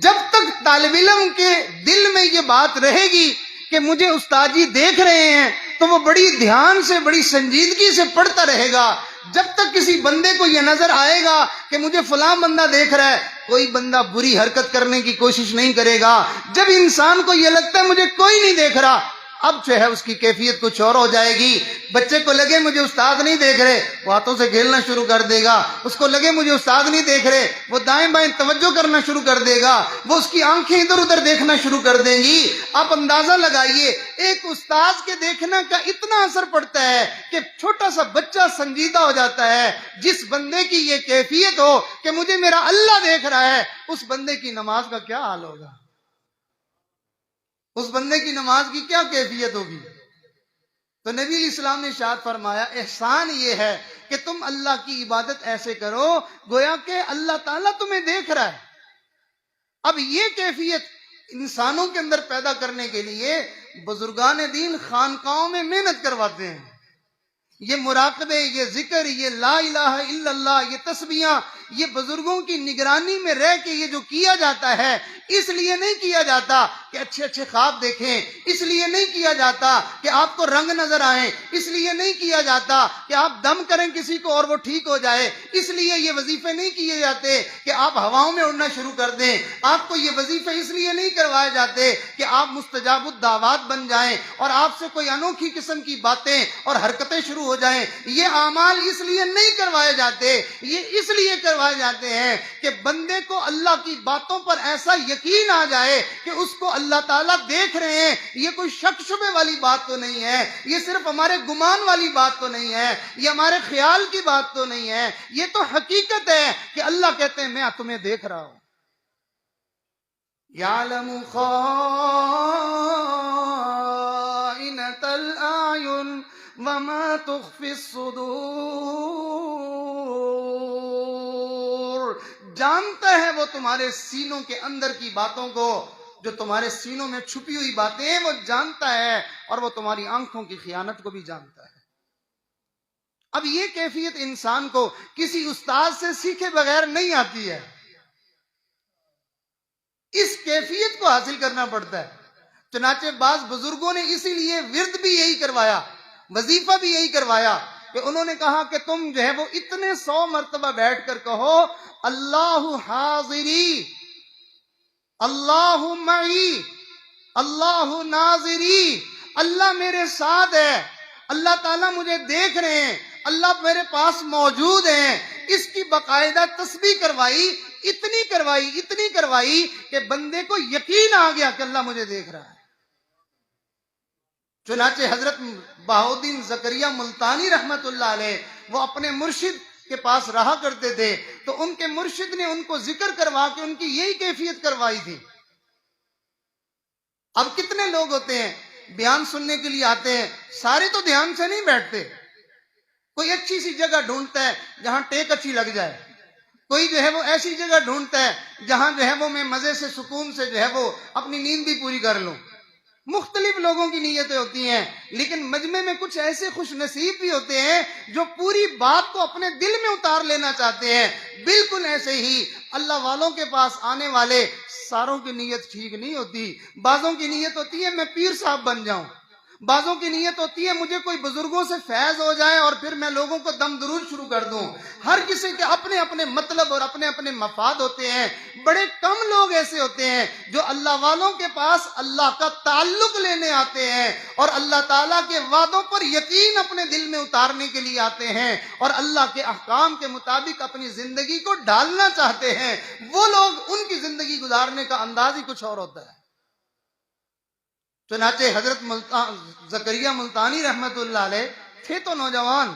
جب تک طالب علم کے دل میں یہ بات رہے گی کہ مجھے استاد جی دیکھ رہے ہیں تو وہ بڑی دھیان سے، بڑی سنجیدگی سے پڑھتا رہے گا. جب تک کسی بندے کو یہ نظر آئے گا کہ مجھے فلاں بندہ دیکھ رہا ہے، کوئی بندہ بری حرکت کرنے کی کوشش نہیں کرے گا. جب انسان کو یہ لگتا ہے مجھے کوئی نہیں دیکھ رہا، اب جو ہے اس کی کیفیت کچھ اور ہو جائے گی. بچے کو لگے مجھے استاد نہیں دیکھ رہے، وہ ہاتھوں سے کھیلنا شروع کر دے گا. اس کو لگے مجھے استاد نہیں دیکھ رہے، وہ دائیں بائیں توجہ کرنا شروع کر دے گا، وہ اس کی آنکھیں ادھر ادھر دیکھنا شروع کر دیں گی. آپ اندازہ لگائیے ایک استاد کے دیکھنا کا اتنا اثر پڑتا ہے کہ چھوٹا سا بچہ سنجیدہ ہو جاتا ہے. جس بندے کی یہ کیفیت ہو کہ مجھے میرا اللہ دیکھ رہا ہے، اس بندے کی نماز کا کیا حال ہوگا؟ اس بندے کی نماز کی کیا کیفیت ہوگی؟ تو نبی علیہ السلام نے ارشاد فرمایا احسان یہ ہے کہ تم اللہ کی عبادت ایسے کرو گویا کہ اللہ تعالیٰ تمہیں دیکھ رہا ہے. اب یہ کیفیت انسانوں کے اندر پیدا کرنے کے لیے بزرگان دین خانقاہوں میں محنت کرواتے ہیں. یہ مراقبے، یہ ذکر، یہ لا الہ الا اللہ، یہ تسبیحاں، یہ بزرگوں کی نگرانی میں رہ کے یہ جو کیا جاتا ہے، اس لیے نہیں کیا جاتا کہ اچھے اچھے خواب دیکھیں، اس لیے نہیں کیا جاتا کہ آپ کو رنگ نظر آئیں، اس لیے نہیں کیا جاتا کہ آپ دم کریں کسی کو اور وہ ٹھیک ہو جائے، اس لیے یہ وظیفے نہیں کیے جاتے کہ آپ ہواؤں میں اڑنا شروع کر دیں. آپ کو یہ وظیفے اس لیے نہیں کروائے جاتے کہ آپ مستجاب الدعوات بن جائیں اور آپ سے کوئی انوکھی قسم کی باتیں اور حرکتیں شروع ہو جائیں. یہ اعمال اس لیے نہیں کروائے جاتے، یہ اس لیے کروائے جاتے ہیں کہ بندے کو اللہ کی باتوں پر ایسا یقین آ جائے کہ اس کو اللہ تعالیٰ دیکھ رہے ہیں. یہ کوئی شک شبے والی بات تو نہیں ہے، یہ صرف ہمارے گمان والی بات تو نہیں ہے، یہ ہمارے خیال کی بات تو نہیں ہے، یہ تو حقیقت ہے کہ اللہ کہتے ہیں میں تمہیں دیکھ رہا ہوں. يعلم خائنة الأعين وما تخفي الصدور. جانتا ہے وہ تمہارے سینوں کے اندر کی باتوں کو، جو تمہارے سینوں میں چھپی ہوئی باتیں وہ جانتا ہے، اور وہ تمہاری آنکھوں کی خیانت کو بھی جانتا ہے. اب یہ کیفیت انسان کو کسی استاد سے سیکھے بغیر نہیں آتی ہے، اس کیفیت کو حاصل کرنا پڑتا ہے. چنانچہ بعض بزرگوں نے اسی لیے ورد بھی یہی کروایا، وظیفہ بھی یہی کروایا، کہ انہوں نے کہا کہ تم جو ہے وہ اتنے 100 مرتبہ بیٹھ کر کہو اللہ حاضری، اللہ معی، اللہ ناظری. اللہ میرے ساتھ ہے، اللہ تعالیٰ مجھے دیکھ رہے ہیں، اللہ میرے پاس موجود ہیں. اس کی باقاعدہ تسبیح کروائی، اتنی کروائی کہ بندے کو یقین آ گیا کہ اللہ مجھے دیکھ رہا ہے. چنانچہ حضرت بہاؤالدین زکریہ ملتانی رحمت اللہ علیہ وہ اپنے مرشد کے پاس رہا کرتے تھے، تو ان کے مرشد نے ان کو ذکر کروا کے ان کی یہی کیفیت کروائی تھی. اب کتنے لوگ ہوتے ہیں بیان سننے کے لیے آتے ہیں، سارے تو دھیان سے نہیں بیٹھتے. کوئی اچھی سی جگہ ڈھونڈتا ہے جہاں ٹیک اچھی لگ جائے، کوئی جو ہے وہ ایسی جگہ ڈھونڈتا ہے جہاں جو ہے وہ میں مزے سے سکون سے جو ہے وہ اپنی نیند بھی پوری کر لوں. مختلف لوگوں کی نیتیں ہوتی ہیں، لیکن مجمع میں کچھ ایسے خوش نصیب بھی ہوتے ہیں جو پوری بات کو اپنے دل میں اتار لینا چاہتے ہیں. بالکل ایسے ہی اللہ والوں کے پاس آنے والے ساروں کی نیت ٹھیک نہیں ہوتی. بعضوں کی نیت ہوتی ہے میں پیر صاحب بن جاؤں، بعضوں کی نیت ہوتی ہے مجھے کوئی بزرگوں سے فیض ہو جائے اور پھر میں لوگوں کو دم درود شروع کر دوں. ہر کسی کے اپنے اپنے مطلب اور اپنے اپنے مفاد ہوتے ہیں. بڑے کم لوگ ایسے ہوتے ہیں جو اللہ والوں کے پاس اللہ کا تعلق لینے آتے ہیں اور اللہ تعالیٰ کے وعدوں پر یقین اپنے دل میں اتارنے کے لیے آتے ہیں اور اللہ کے احکام کے مطابق اپنی زندگی کو ڈالنا چاہتے ہیں. وہ لوگ، ان کی زندگی گزارنے کا انداز ہی کچھ اور ہوتا ہے. چنانچہ حضرت زکریا ملتانی رحمت اللہ علیہ تھے تو نوجوان،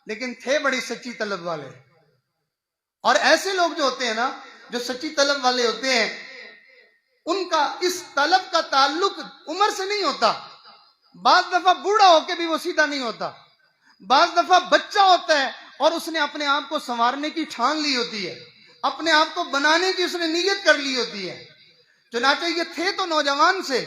لیکن تھے بڑی سچی طلب والے. اور ایسے لوگ جو ہوتے ہیں نا، جو سچی طلب والے ہوتے ہیں، ان کا اس طلب کا تعلق عمر سے نہیں ہوتا. بعض دفعہ بوڑھا ہو کے بھی وہ سیدھا نہیں ہوتا، بعض دفعہ بچہ ہوتا ہے اور اس نے اپنے آپ کو سنوارنے کی ٹھان لی ہوتی ہے، اپنے آپ کو بنانے کی اس نے نیت کر لی ہوتی ہے. چنانچہ یہ تھے تو نوجوان سے،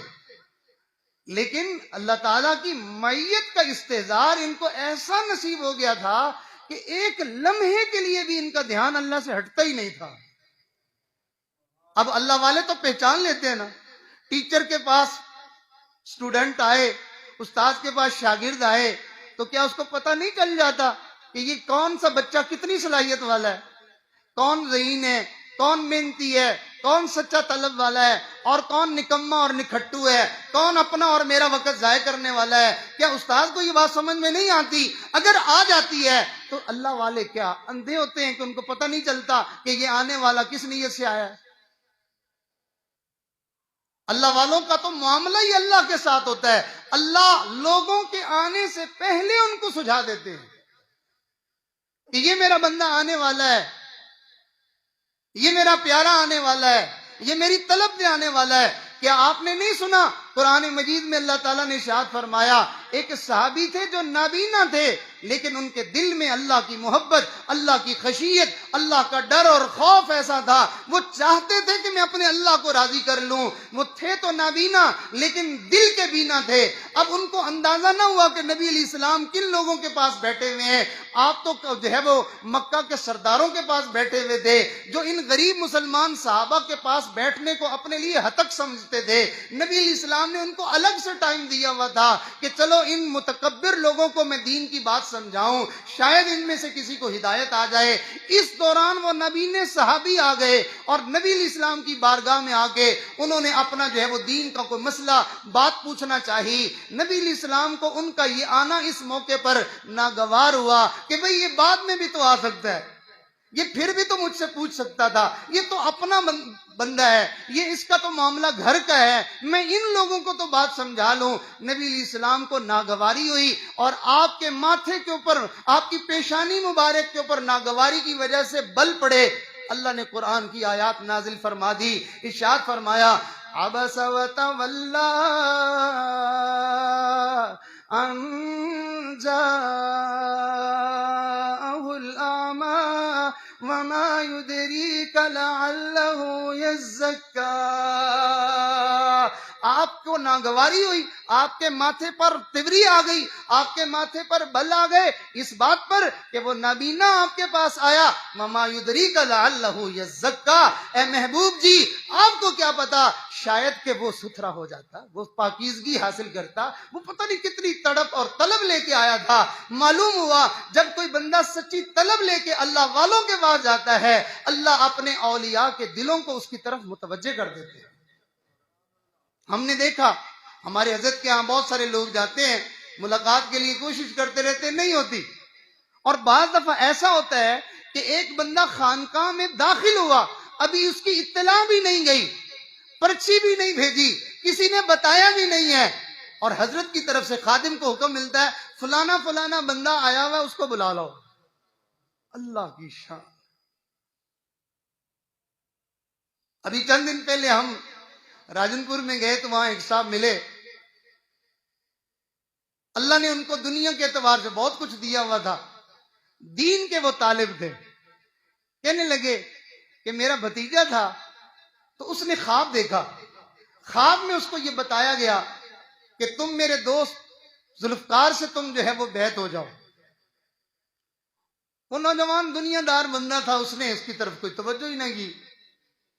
لیکن اللہ تعالیٰ کی معیت کا استحضار ان کو ایسا نصیب ہو گیا تھا کہ ایک لمحے کے لیے بھی ان کا دھیان اللہ سے ہٹتا ہی نہیں تھا. اب اللہ والے تو پہچان لیتے ہیں نا، ٹیچر کے پاس اسٹوڈنٹ آئے، استاد کے پاس شاگرد آئے، تو کیا اس کو پتہ نہیں چل جاتا کہ یہ کون سا بچہ کتنی صلاحیت والا ہے، کون ذہین ہے، کون محنتی ہے، کون سچا طلب والا ہے، اور کون نکما اور نکھٹو ہے، کون اپنا اور میرا وقت ضائع کرنے والا ہے. کیا استاد کو یہ بات سمجھ میں نہیں آتی؟ اگر آ جاتی ہے تو اللہ والے کیا اندھے ہوتے ہیں کہ ان کو پتہ نہیں چلتا کہ یہ آنے والا کس نیت سے آیا ہے؟ اللہ والوں کا تو معاملہ ہی اللہ کے ساتھ ہوتا ہے. اللہ لوگوں کے آنے سے پہلے ان کو سجھا دیتے ہیں کہ یہ میرا بندہ آنے والا ہے، یہ میرا پیارا آنے والا ہے، یہ میری طلب سے آنے والا ہے. کیا آپ نے نہیں سنا قرآن مجید میں اللہ تعالیٰ نے ارشاد فرمایا، ایک صحابی تھے جو نابینا تھے لیکن ان کے دل میں اللہ کی محبت، اللہ کی خشیت، اللہ کا ڈر اور خوف ایسا تھا، وہ چاہتے تھے کہ میں اپنے اللہ کو راضی کر لوں. وہ تھے تو نابینا لیکن دل کے بینا تھے. اب ان کو اندازہ نہ ہوا کہ نبی علیہ السلام کن لوگوں کے پاس بیٹھے ہوئے ہیں. آپ تو جو ہے وہ مکہ کے سرداروں کے پاس بیٹھے ہوئے تھے جو ان غریب مسلمان صحابہ کے پاس بیٹھنے کو اپنے لیے ہتک سمجھتے تھے. نبی علیہ السلام نے ان کو الگ سے ٹائم دیا ہوا تھا کہ چلو ان متکبر لوگوں کو میں دین کی بات سمجھاؤں، شاید ان میں سے کسی کو ہدایت آ جائے. اس دوران وہ نبی نے صحابی آ گئے اور نبی علیہ السلام کی بارگاہ میں آ کے انہوں نے اپنا جو ہے وہ دین کا کوئی مسئلہ بات پوچھنا چاہی. نبی علیہ السلام کو ان کا یہ آنا اس موقع پر ناگوار ہوا کہ بھئی یہ بعد میں بھی تو آ سکتا ہے، یہ پھر بھی تو مجھ سے پوچھ سکتا تھا، یہ تو اپنا بندہ ہے، یہ اس کا تو معاملہ گھر کا ہے، میں ان لوگوں کو تو بات سمجھا لوں. نبی علیہ السلام کو ناگواری ہوئی اور آپ کے ماتھے کے اوپر، آپ کی پیشانی مبارک کے اوپر ناگواری کی وجہ سے بل پڑے. اللہ نے قرآن کی آیات نازل فرما دی، ارشاد فرمایا عبس وتولی ان جاءہ الاعمی وما يدریک لعلہ یزکی۔ آپ کو ناگواری ہوئی، آپ کے ماتھے پر تیوری آ گئی، آپ کے ماتھے پر بل آ گئے اس بات پر کہ وہ نابینا آپ کے پاس آیا، وما یدریک لعلہ یزکی، اے محبوب جی آپ کو کیا پتا شاید کہ وہ ستھرا ہو جاتا، وہ پاکیزگی حاصل کرتا، وہ پتہ نہیں کتنی تڑپ اور طلب لے کے آیا تھا۔ معلوم ہوا جب کوئی بندہ سچی طلب لے کے اللہ والوں کے پاس جاتا ہے، اللہ اپنے اولیاء کے دلوں کو اس کی طرف متوجہ کر دیتے ہیں۔ ہم نے دیکھا ہمارے حضرت کے ہاں بہت سارے لوگ جاتے ہیں، ملاقات کے لیے کوشش کرتے رہتے، نہیں ہوتی، اور بعض دفعہ ایسا ہوتا ہے کہ ایک بندہ خانقاہ میں داخل ہوا، ابھی اس کی اطلاع بھی نہیں گئی، پرچی بھی نہیں بھیجی، کسی نے بتایا بھی نہیں ہے، اور حضرت کی طرف سے خادم کو حکم ملتا ہے فلانا فلانا بندہ آیا ہوا اس کو بلا لاؤ۔ اللہ کی شان۔ ابھی چند دن پہلے ہم راجن پور میں گئے تو وہاں ایک صاحب ملے، اللہ نے ان کو دنیا کے اعتبار سے بہت کچھ دیا ہوا تھا، دین کے وہ طالب تھے، کہنے لگے کہ میرا بھتیجا تھا تو اس نے خواب دیکھا، خواب میں اس کو یہ بتایا گیا کہ تم میرے دوست ذوالفقار سے تم جو ہے وہ بیعت ہو جاؤ۔ وہ نوجوان دنیا دار بندہ تھا، اس نے اس کی طرف کوئی توجہ ہی نہیں کی،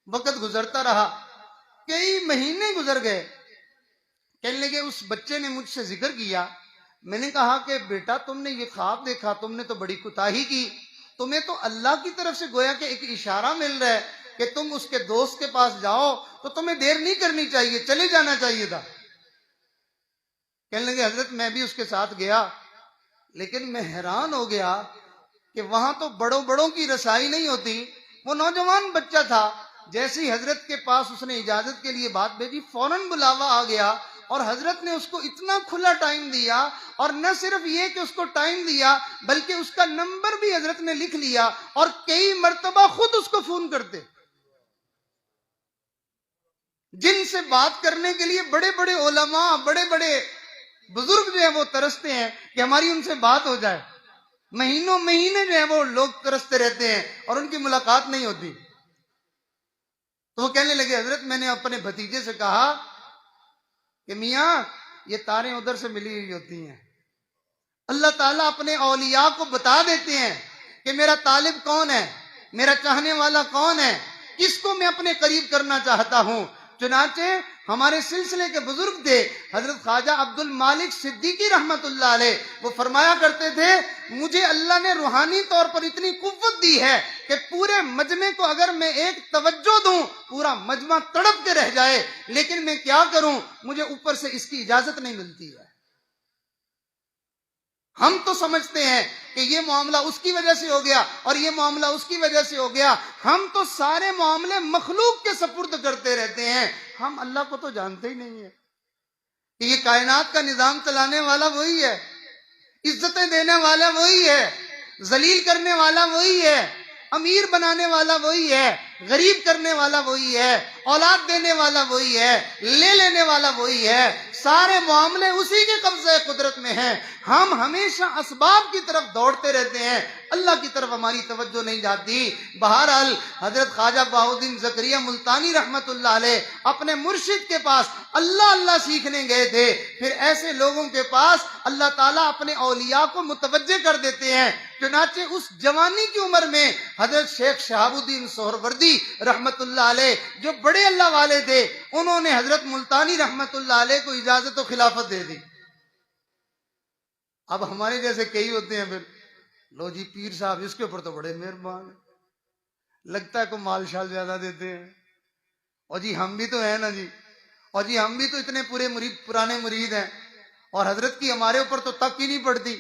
وقت گزرتا رہا، کئی مہینے گزر گئے، کہنے لگے اس بچے نے مجھ سے ذکر کیا، میں نے کہا کہ بیٹا تم نے یہ خواب دیکھا، تم نے تو بڑی کوتاہی کی، تمہیں تو اللہ کی طرف سے گویا کہ ایک اشارہ مل رہا ہے کہ تم اس کے دوست کے پاس جاؤ، تو تمہیں دیر نہیں کرنی چاہیے، چلے جانا چاہیے تھا۔ کہنے لگے حضرت میں بھی اس کے ساتھ گیا، لیکن میں حیران ہو گیا کہ وہاں تو بڑوں بڑوں کی رسائی نہیں ہوتی، وہ نوجوان بچہ تھا، جیسے ہی حضرت کے پاس اس نے اجازت کے لیے بات بھیجی فوراً بلاوا آ گیا، اور حضرت نے اس کو اتنا کھلا ٹائم دیا، اور نہ صرف یہ کہ اس کو ٹائم دیا بلکہ اس کا نمبر بھی حضرت نے لکھ لیا، اور کئی مرتبہ خود اس کو فون کرتے، جن سے بات کرنے کے لیے بڑے بڑے علماء بڑے بڑے بزرگ جو ہیں وہ ترستے ہیں کہ ہماری ان سے بات ہو جائے، مہینوں مہینے جو ہیں وہ لوگ ترستے رہتے ہیں اور ان کی ملاقات نہیں ہوتی۔ تو وہ کہنے لگے حضرت میں نے اپنے بھتیجے سے کہا کہ میاں یہ تاریں ادھر سے ملی ہوئی ہوتی ہیں، اللہ تعالیٰ اپنے اولیاء کو بتا دیتے ہیں کہ میرا طالب کون ہے، میرا چاہنے والا کون ہے، کس کو میں اپنے قریب کرنا چاہتا ہوں۔ چنانچہ ہمارے سلسلے کے بزرگ تھے حضرت خواجہ عبد المالک صدیقی رحمت اللہ علیہ، وہ فرمایا کرتے تھے مجھے اللہ نے روحانی طور پر اتنی قوت دی ہے کہ پورے مجمع کو اگر میں ایک توجہ دوں پورا مجمع تڑپ کے رہ جائے، لیکن میں کیا کروں، مجھے اوپر سے اس کی اجازت نہیں ملتی ہے۔ ہم تو سمجھتے ہیں کہ یہ معاملہ اس کی وجہ سے ہو گیا اور یہ معاملہ اس کی وجہ سے ہو گیا، ہم تو سارے معاملے مخلوق کے سپرد کرتے رہتے ہیں، ہم اللہ کو تو جانتے ہی نہیں ہیں کہ یہ کائنات کا نظام چلانے والا وہی ہے، عزتیں دینے والا وہی ہے، ذلیل کرنے والا وہی ہے، امیر بنانے والا وہی ہے، غریب کرنے والا وہی ہے، اولاد دینے والا وہی ہے، لے لینے والا وہی ہے، سارے معاملے اسی کے قبضہ قدرت میں ہیں، ہم ہمیشہ اسباب کی طرف دوڑتے رہتے ہیں، اللہ کی طرف ہماری توجہ نہیں جاتی۔ بہرحال حضرت خواجہ بہاؤالدین زکریا ملتانی رحمت اللہ علیہ اپنے مرشد کے پاس اللہ اللہ سیکھنے گئے تھے، پھر ایسے لوگوں کے پاس اللہ تعالیٰ اپنے اولیاء کو متوجہ کر دیتے ہیں، چنانچہ اس جوانی کی عمر میں حضرت شیخ شہاب الدین سہروردی رحمت اللہ علیہ جو بڑے اللہ والے تھے، انہوں نے حضرت ملتانی رحمت اللہ علیہ کو اجازت و خلافت دے دی۔ اب ہمارے جیسے کئی ہوتے ہیں پھر لو جی پیر صاحب اس کے اوپر تو بڑے مہربان ہیں، لگتا ہے کو مال شال زیادہ دیتے ہیں، اور جی ہم بھی تو ہیں نا جی، اور جی ہم بھی تو اتنے پرانے مرید ہیں، اور حضرت کی ہمارے اوپر تو تک ہی نہیں پڑتی،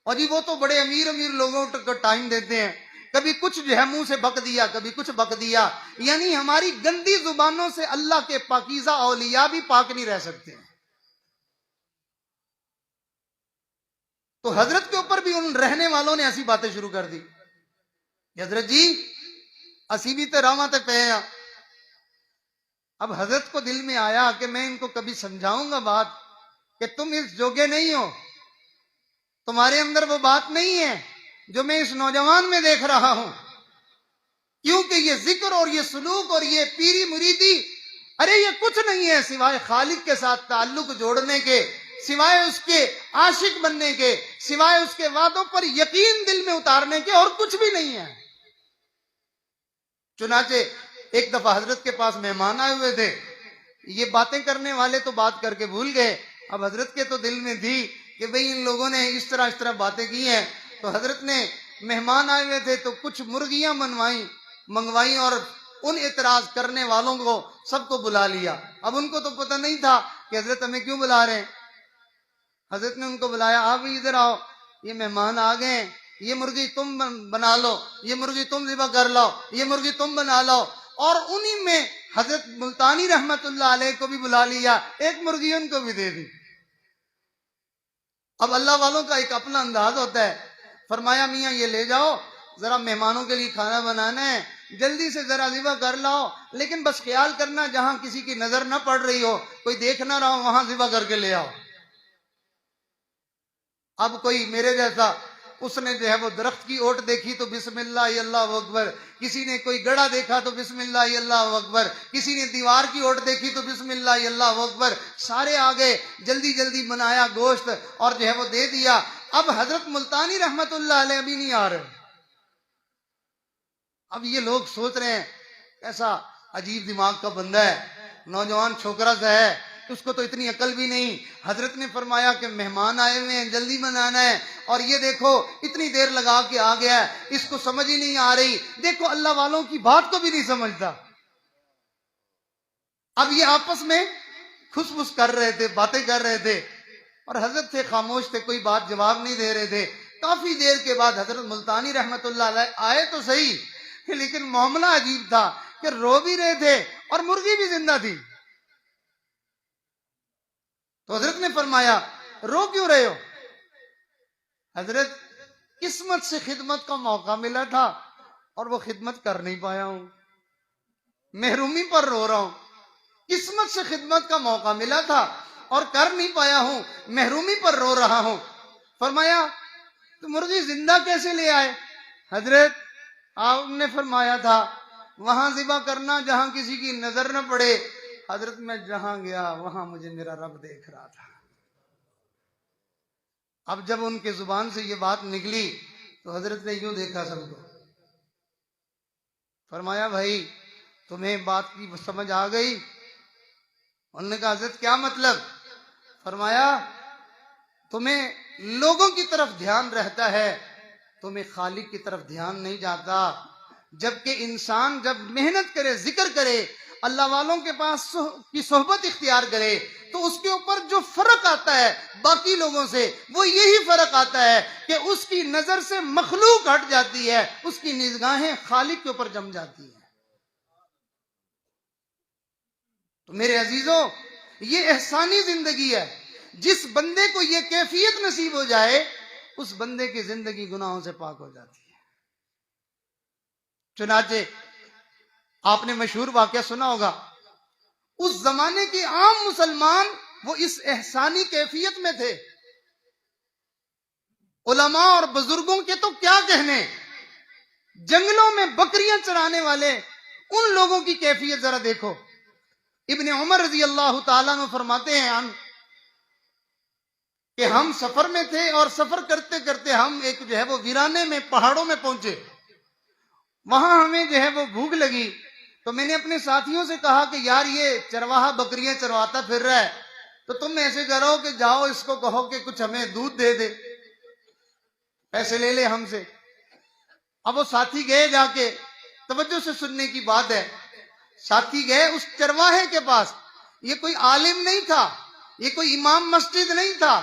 اور جی وہ تو بڑے امیر لوگوں کو ٹائم دیتے ہیں، کبھی کچھ جو ہے منہ سے بک دیا کبھی کچھ بک دیا، یعنی ہماری گندی زبانوں سے اللہ کے پاکیزہ اولیاء بھی پاک نہیں رہ سکتے ہیں۔ تو حضرت کے اوپر بھی ان رہنے والوں نے ایسی باتیں شروع کر دی کہ حضرت جی اسی بھی تو راواں تے پے ہیں۔ اب حضرت کو دل میں آیا کہ میں ان کو کبھی سمجھاؤں گا بات کہ تم اس جوگے نہیں ہو، تمہارے اندر وہ بات نہیں ہے جو میں اس نوجوان میں دیکھ رہا ہوں، کیونکہ یہ ذکر اور یہ سلوک اور یہ پیری مریدی، ارے یہ کچھ نہیں ہے سوائے خالق کے ساتھ تعلق جوڑنے کے، سوائے اس کے عاشق بننے کے، سوائے اس کے وعدوں پر یقین دل میں اتارنے کے، اور کچھ بھی نہیں ہے۔ چنانچہ ایک دفعہ حضرت کے پاس مہمان آئے ہوئے تھے، یہ باتیں کرنے والے تو بات کر کے بھول گئے، اب حضرت کے تو دل میں تھی کہ بھئی ان لوگوں نے اس طرح باتیں کی ہیں، تو حضرت نے مہمان آئے ہوئے تھے تو کچھ مرغیاں منگوائیں اور ان اعتراض کرنے والوں کو سب کو بلا لیا۔ اب ان کو تو پتہ نہیں تھا کہ حضرت ہمیں کیوں بلا رہے ہیں۔ حضرت نے ان کو بلایا، آپ بھی ادھر آؤ، یہ مہمان آ گئے ہیں، یہ مرغی تم بنا لو، یہ مرغی تم ذبح کر لو، یہ مرغی تم بنا لو، اور انہی میں حضرت ملتانی رحمت اللہ علیہ کو بھی بلا لیا، ایک مرغی ان کو بھی دے دی۔ اب اللہ والوں کا ایک اپنا انداز ہوتا ہے، فرمایا میاں یہ لے جاؤ، ذرا مہمانوں کے لیے کھانا بنانا ہے، جلدی سے ذرا ذبح کر لاؤ، لیکن بس خیال کرنا جہاں کسی کی نظر نہ پڑ رہی ہو، کوئی دیکھ نہ رہا ہو، وہاں ذبح کر کے لے آؤ۔ اب کوئی میرے جیسا، اس نے جو ہے وہ درخت کی اوٹ دیکھی تو بسم اللہ اللہ اکبر، کسی نے کوئی گڑا دیکھا تو بسم اللہ اللہ اکبر، کسی نے دیوار کی اوٹ دیکھی تو بسم اللہ اللہ اکبر، سارے آگے جلدی جلدی بنایا گوشت اور جو ہے وہ دے دیا۔ اب حضرت ملتانی رحمت اللہ علیہ ابھی نہیں آ رہے۔ اب یہ لوگ سوچ رہے ہیں ایسا عجیب دماغ کا بندہ ہے، نوجوان چھوکرا سا ہے، اس کو تو اتنی عقل بھی نہیں۔ حضرت نے فرمایا کہ مہمان آئے ہوئے ہیں، جلدی بنانا ہے، اور یہ دیکھو اتنی دیر لگا کے آ گیا ہے، اس کو سمجھ ہی نہیں آ رہی۔ دیکھو اللہ والوں کی بات کو بھی نہیں سمجھتا۔ اب یہ آپس میں کھس پھس کر رہے تھے، باتیں کر رہے تھے، اور حضرت تھے خاموش تھے، کوئی بات جواب نہیں دے رہے تھے۔ کافی دیر کے بعد حضرت ملتانی رحمت اللہ علیہ آئے تو صحیح، لیکن معاملہ عجیب تھا کہ رو بھی رہے تھے اور مرغی بھی زندہ تھی۔ تو حضرت نے فرمایا رو کیوں رہے ہو؟ حضرت قسمت سے خدمت کا موقع ملا تھا اور وہ خدمت کر نہیں پایا ہوں، محرومی پر رو رہا ہوں۔ قسمت سے خدمت کا موقع ملا تھا اور کر نہیں پایا ہوں، محرومی پر رو رہا ہوں۔ فرمایا تو مرغی زندہ کیسے لے آئے؟ حضرت آپ نے فرمایا تھا وہاں ذبح کرنا جہاں کسی کی نظر نہ پڑے۔ حضرت میں جہاں گیا وہاں مجھے میرا رب دیکھ رہا تھا۔ اب جب ان کے زبان سے یہ بات نکلی تو حضرت نے یوں دیکھا سب کو، فرمایا بھائی تمہیں بات کی سمجھ آ گئی؟ انہوں نے کہا حضرت کیا مطلب؟ فرمایا تمہیں لوگوں کی طرف دھیان رہتا ہے، تمہیں خالق کی طرف دھیان نہیں جاتا۔ جبکہ انسان جب محنت کرے، ذکر کرے، اللہ والوں کے پاس کی صحبت اختیار کرے، تو اس کے اوپر جو فرق آتا ہے باقی لوگوں سے، وہ یہی فرق آتا ہے کہ اس کی نظر سے مخلوق ہٹ جاتی ہے، اس کی نگاہیں خالق کے اوپر جم جاتی ہیں۔ تو میرے عزیزوں، یہ احسانی زندگی ہے۔ جس بندے کو یہ کیفیت نصیب ہو جائے، اس بندے کی زندگی گناہوں سے پاک ہو جاتی ہے۔ چنانچہ آپ نے مشہور واقعہ سنا ہوگا، اس زمانے کے عام مسلمان وہ اس احسانی کیفیت میں تھے۔ علماء اور بزرگوں کے تو کیا کہنے، جنگلوں میں بکریاں چرانے والے ان لوگوں کی کیفیت ذرا دیکھو۔ ابن عمر رضی اللہ تعالیٰ عنہ فرماتے ہیں کہ ہم سفر میں تھے اور سفر کرتے کرتے ہم ایک جو ہے وہ ویرانے میں پہاڑوں میں پہنچے، وہاں ہمیں جو ہے وہ بھوک لگی، تو میں نے اپنے ساتھیوں سے کہا کہ یار یہ چرواہا بکریاں چرواتا پھر رہا ہے، تو تم ایسے کرو کہ جاؤ اس کو کہو کہ کچھ ہمیں دودھ دے دے، پیسے لے لے ہم سے۔ اب وہ ساتھی گئے، جا کے توجہ سے سننے کی بات ہے، ساتھی گئے اس چرواہے کے پاس۔ یہ کوئی عالم نہیں تھا، یہ کوئی امام مسجد نہیں تھا،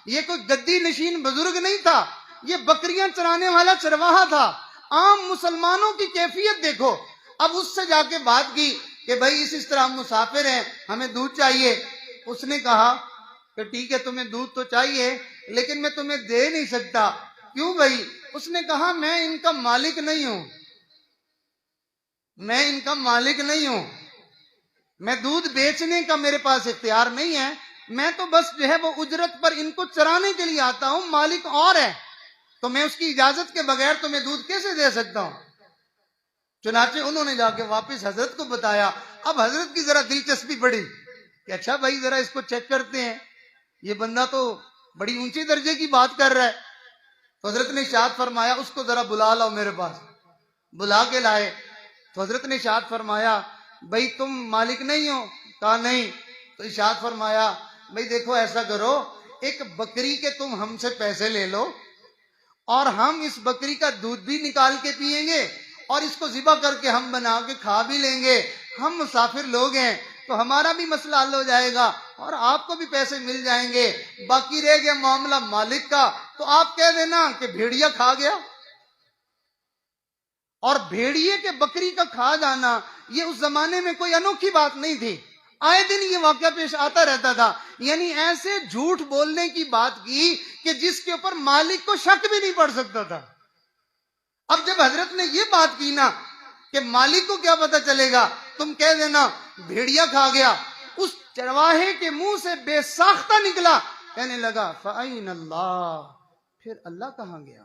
یہ کوئی گدی نشین بزرگ نہیں تھا، یہ بکریاں چرانے والا چرواہا تھا۔ عام مسلمانوں کی کیفیت دیکھو۔ اب اس سے جا کے بات کی کہ بھائی اس طرح ہم مسافر ہیں، ہمیں دودھ چاہیے۔ اس نے کہا کہ ٹھیک ہے تمہیں دودھ تو چاہیے لیکن میں تمہیں دے نہیں سکتا۔ کیوں بھائی؟ اس نے کہا میں ان کا مالک نہیں ہوں، میں ان کا مالک نہیں ہوں، میں دودھ بیچنے کا میرے پاس اختیار نہیں ہے، میں تو بس جو ہے وہ اجرت پر ان کو چرانے کے لیے آتا ہوں، مالک اور ہے، تو میں اس کی اجازت کے بغیر تمہیں دودھ کیسے دے سکتا ہوں؟ چنانچہ انہوں نے جا کے واپس حضرت کو بتایا۔ اب حضرت کی ذرا دلچسپی بڑھی کہ اچھا بھائی ذرا اس کو چیک کرتے ہیں، یہ بندہ تو بڑی اونچی درجے کی بات کر رہا ہے۔ تو حضرت نے ارشاد فرمایا اس کو ذرا بلا لاؤ میرے پاس۔ بلا کے لائے تو حضرت نے ارشاد فرمایا بھائی تم مالک نہیں ہو؟ کہا نہیں۔ تو ارشاد فرمایا بھائی دیکھو ایسا کرو، ایک بکری کے تم ہم سے پیسے لے لو اور ہم اس بکری کا دودھ بھی نکال کے پیئیں گے اور اس کو ذبح کر کے ہم بنا کے کھا بھی لیں گے، ہم مسافر لوگ ہیں تو ہمارا بھی مسئلہ حل ہو جائے گا اور آپ کو بھی پیسے مل جائیں گے، باقی رہ گیا معاملہ مالک کا تو آپ کہہ دینا کہ بھیڑیا کھا گیا۔ اور بھیڑیے کے بکری کا کھا جانا یہ اس زمانے میں کوئی انوکھی بات نہیں تھی، آئے دن یہ واقعہ پیش آتا رہتا تھا، یعنی ایسے جھوٹ بولنے کی بات کی کہ جس کے اوپر مالک کو شک بھی نہیں پڑ سکتا تھا۔ اب جب حضرت نے یہ بات کی نا کہ مالک کو کیا پتہ چلے گا، تم کہہ دینا بھیڑیا کھا گیا، اس چرواہے کے منہ سے بے ساختہ نکلا، کہنے لگا فَأَيْنَ اللَّهُ، پھر اللہ کہاں گیا؟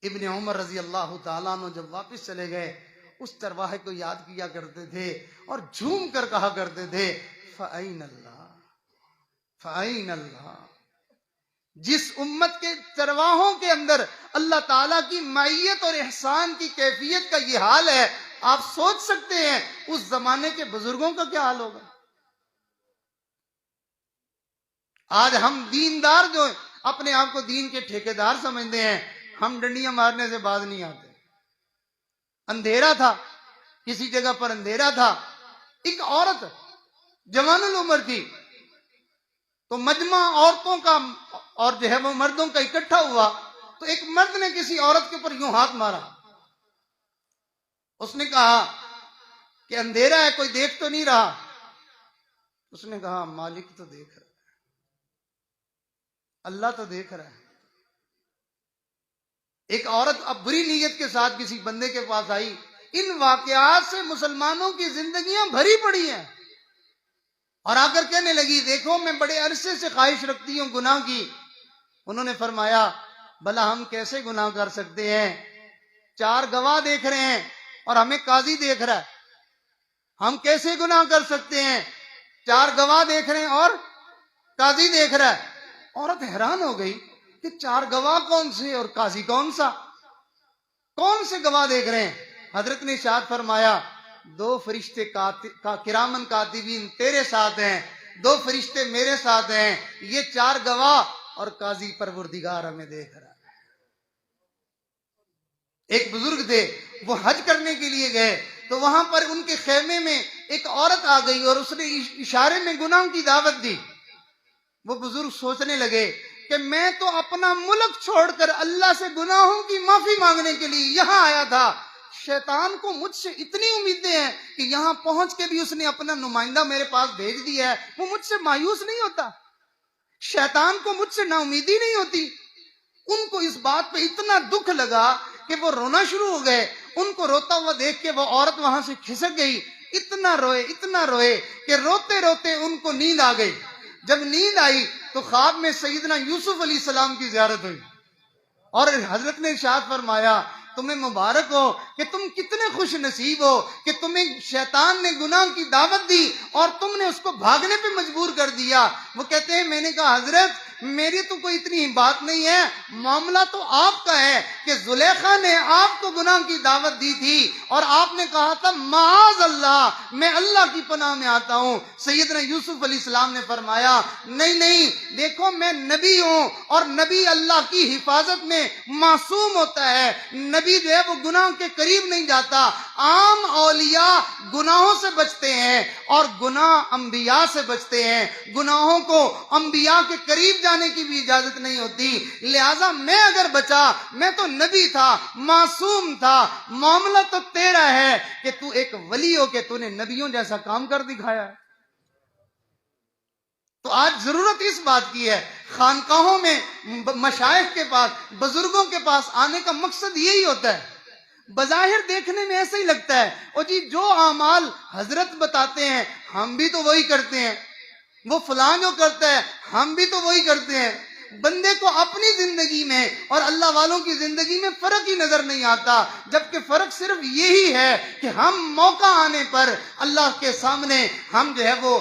ابن عمر رضی اللہ تعالیٰ عنہ جب واپس چلے گئے اس چرواہے کو یاد کیا کرتے تھے اور جھوم کر کہا کرتے تھے فَأَيْنَ اللَّهُ فَأَيْنَ اللَّهُ۔ جس امت کے چرواہوں کے اندر اللہ تعالیٰ کی معیت اور احسان کی کیفیت کا یہ حال ہے، آپ سوچ سکتے ہیں اس زمانے کے بزرگوں کا کیا حال ہوگا۔ آج ہم دیندار جو اپنے آپ کو دین کے ٹھیکیدار سمجھتے ہیں، ہم ڈنڈیاں مارنے سے باز نہیں آتے۔ اندھیرا تھا، کسی جگہ پر اندھیرا تھا، ایک عورت جوان العمر تھی، تو مجمع عورتوں کا اور جو ہے وہ مردوں کا اکٹھا ہوا، تو ایک مرد نے کسی عورت کے اوپر یوں ہاتھ مارا، اس نے کہا کہ اندھیرا ہے کوئی دیکھ تو نہیں رہا؟ اس نے کہا مالک تو دیکھ رہا ہے، اللہ تو دیکھ رہا ہے۔ ایک عورت اب بری نیت کے ساتھ کسی بندے کے پاس آئی، ان واقعات سے مسلمانوں کی زندگیاں بھری پڑی ہیں، اور آ کر کہنے لگی دیکھو میں بڑے عرصے سے خواہش رکھتی ہوں گناہ کی۔ انہوں نے فرمایا بھلا ہم کیسے گناہ کر سکتے ہیں، 4 گواہ دیکھ رہے ہیں اور ہمیں قاضی دیکھ رہا ہے، ہم کیسے گناہ کر سکتے ہیں، 4 گواہ دیکھ رہے ہیں اور قاضی دیکھ رہا ہے۔ عورت حیران ہو گئی کہ 4 گواہ کون سے اور قاضی کون سا، کون سے گواہ دیکھ رہے ہیں؟ حضرت نے ارشاد فرمایا 2 فرشتے کرامن کاتبین تیرے ساتھ ہیں، 2 فرشتے میرے ساتھ ہیں، یہ 4 گواہ اور قاضی پروردگار ہمیں دیکھ رہا ہے۔ ایک بزرگ تھے وہ حج کرنے کے لیے گئے تو وہاں پر ان کے خیمے میں ایک عورت آ گئی اور اس نے اشارے میں گناہ کی دعوت دی۔ وہ بزرگ سوچنے لگے کہ میں تو اپنا ملک چھوڑ کر اللہ سے گناہوں کی معافی مانگنے کے لیے یہاں آیا تھا، شیطان کو مجھ سے اتنی امیدیں ہیں کہ یہاں پہنچ کے بھی اس نے اپنا نمائندہ میرے پاس بھیج دیا ہے، وہ مجھ سے مایوس نہیں ہوتا، شیطان کو مجھ سے نا امیدی نہیں ہوتی۔ ان کو اس بات پہ اتنا دکھ لگا کہ وہ رونا شروع ہو گئے۔ ان کو روتا ہوا دیکھ کے وہ عورت وہاں سے کھسک گئی، اتنا روئے کہ روتے روتے ان کو نیند آ گئی۔ جب نیند آئی تو خواب میں سیدنا یوسف علیہ السلام کی زیارت ہوئی اور حضرت نے ارشاد فرمایا تمہیں مبارک ہو کہ تم کتنے خوش نصیب ہو کہ تمہیں شیطان نے گناہ کی دعوت دی اور تم نے اس کو بھاگنے پہ مجبور کر دیا۔ وہ کہتے ہیں میں نے کہا حضرت میری تو کوئی اتنی بات نہیں ہے، معاملہ تو آپ کا ہے کہ زلیخا نے آپ کو گناہ کی دعوت دی تھی اور آپ نے کہا تھا معاذ اللہ میں اللہ کی پناہ میں آتا ہوں۔ سیدنا یوسف علیہ السلام نے فرمایا نہیں دیکھو میں نبی ہوں اور نبی اللہ کی حفاظت میں معصوم ہوتا ہے، نبی جو ہے وہ گناہ کے قریب نہیں جاتا، عام اولیاء گناہوں سے بچتے ہیں اور گناہ انبیاء سے بچتے ہیں، گناہوں کو انبیاء کے قریب جانے کی بھی اجازت نہیں ہوتی، لہٰذا میں اگر بچا میں تو نبی تھا، معصوم تھا، معاملہ تو تیرا ہے کہ تو ایک ولی ہو کہ تو نے نبیوں جیسا کام کر دکھایا ہے۔ تو آج ضرورت اس بات کی ہے، خانقاہوں میں مشائخ کے پاس بزرگوں کے پاس آنے کا مقصد یہی ہوتا ہے بظاہر دیکھنے میں ایسا ہی لگتا ہے، اور جی جو اعمال حضرت بتاتے ہیں ہم بھی تو وہی کرتے ہیں، وہ فلاں جو کرتا ہے ہم بھی تو وہی کرتے ہیں. بندے کو اپنی زندگی میں اور اللہ والوں کی زندگی میں فرق ہی نظر نہیں آتا، جبکہ فرق صرف یہی ہے کہ ہم موقع آنے پر اللہ کے سامنے ہم جو ہے وہ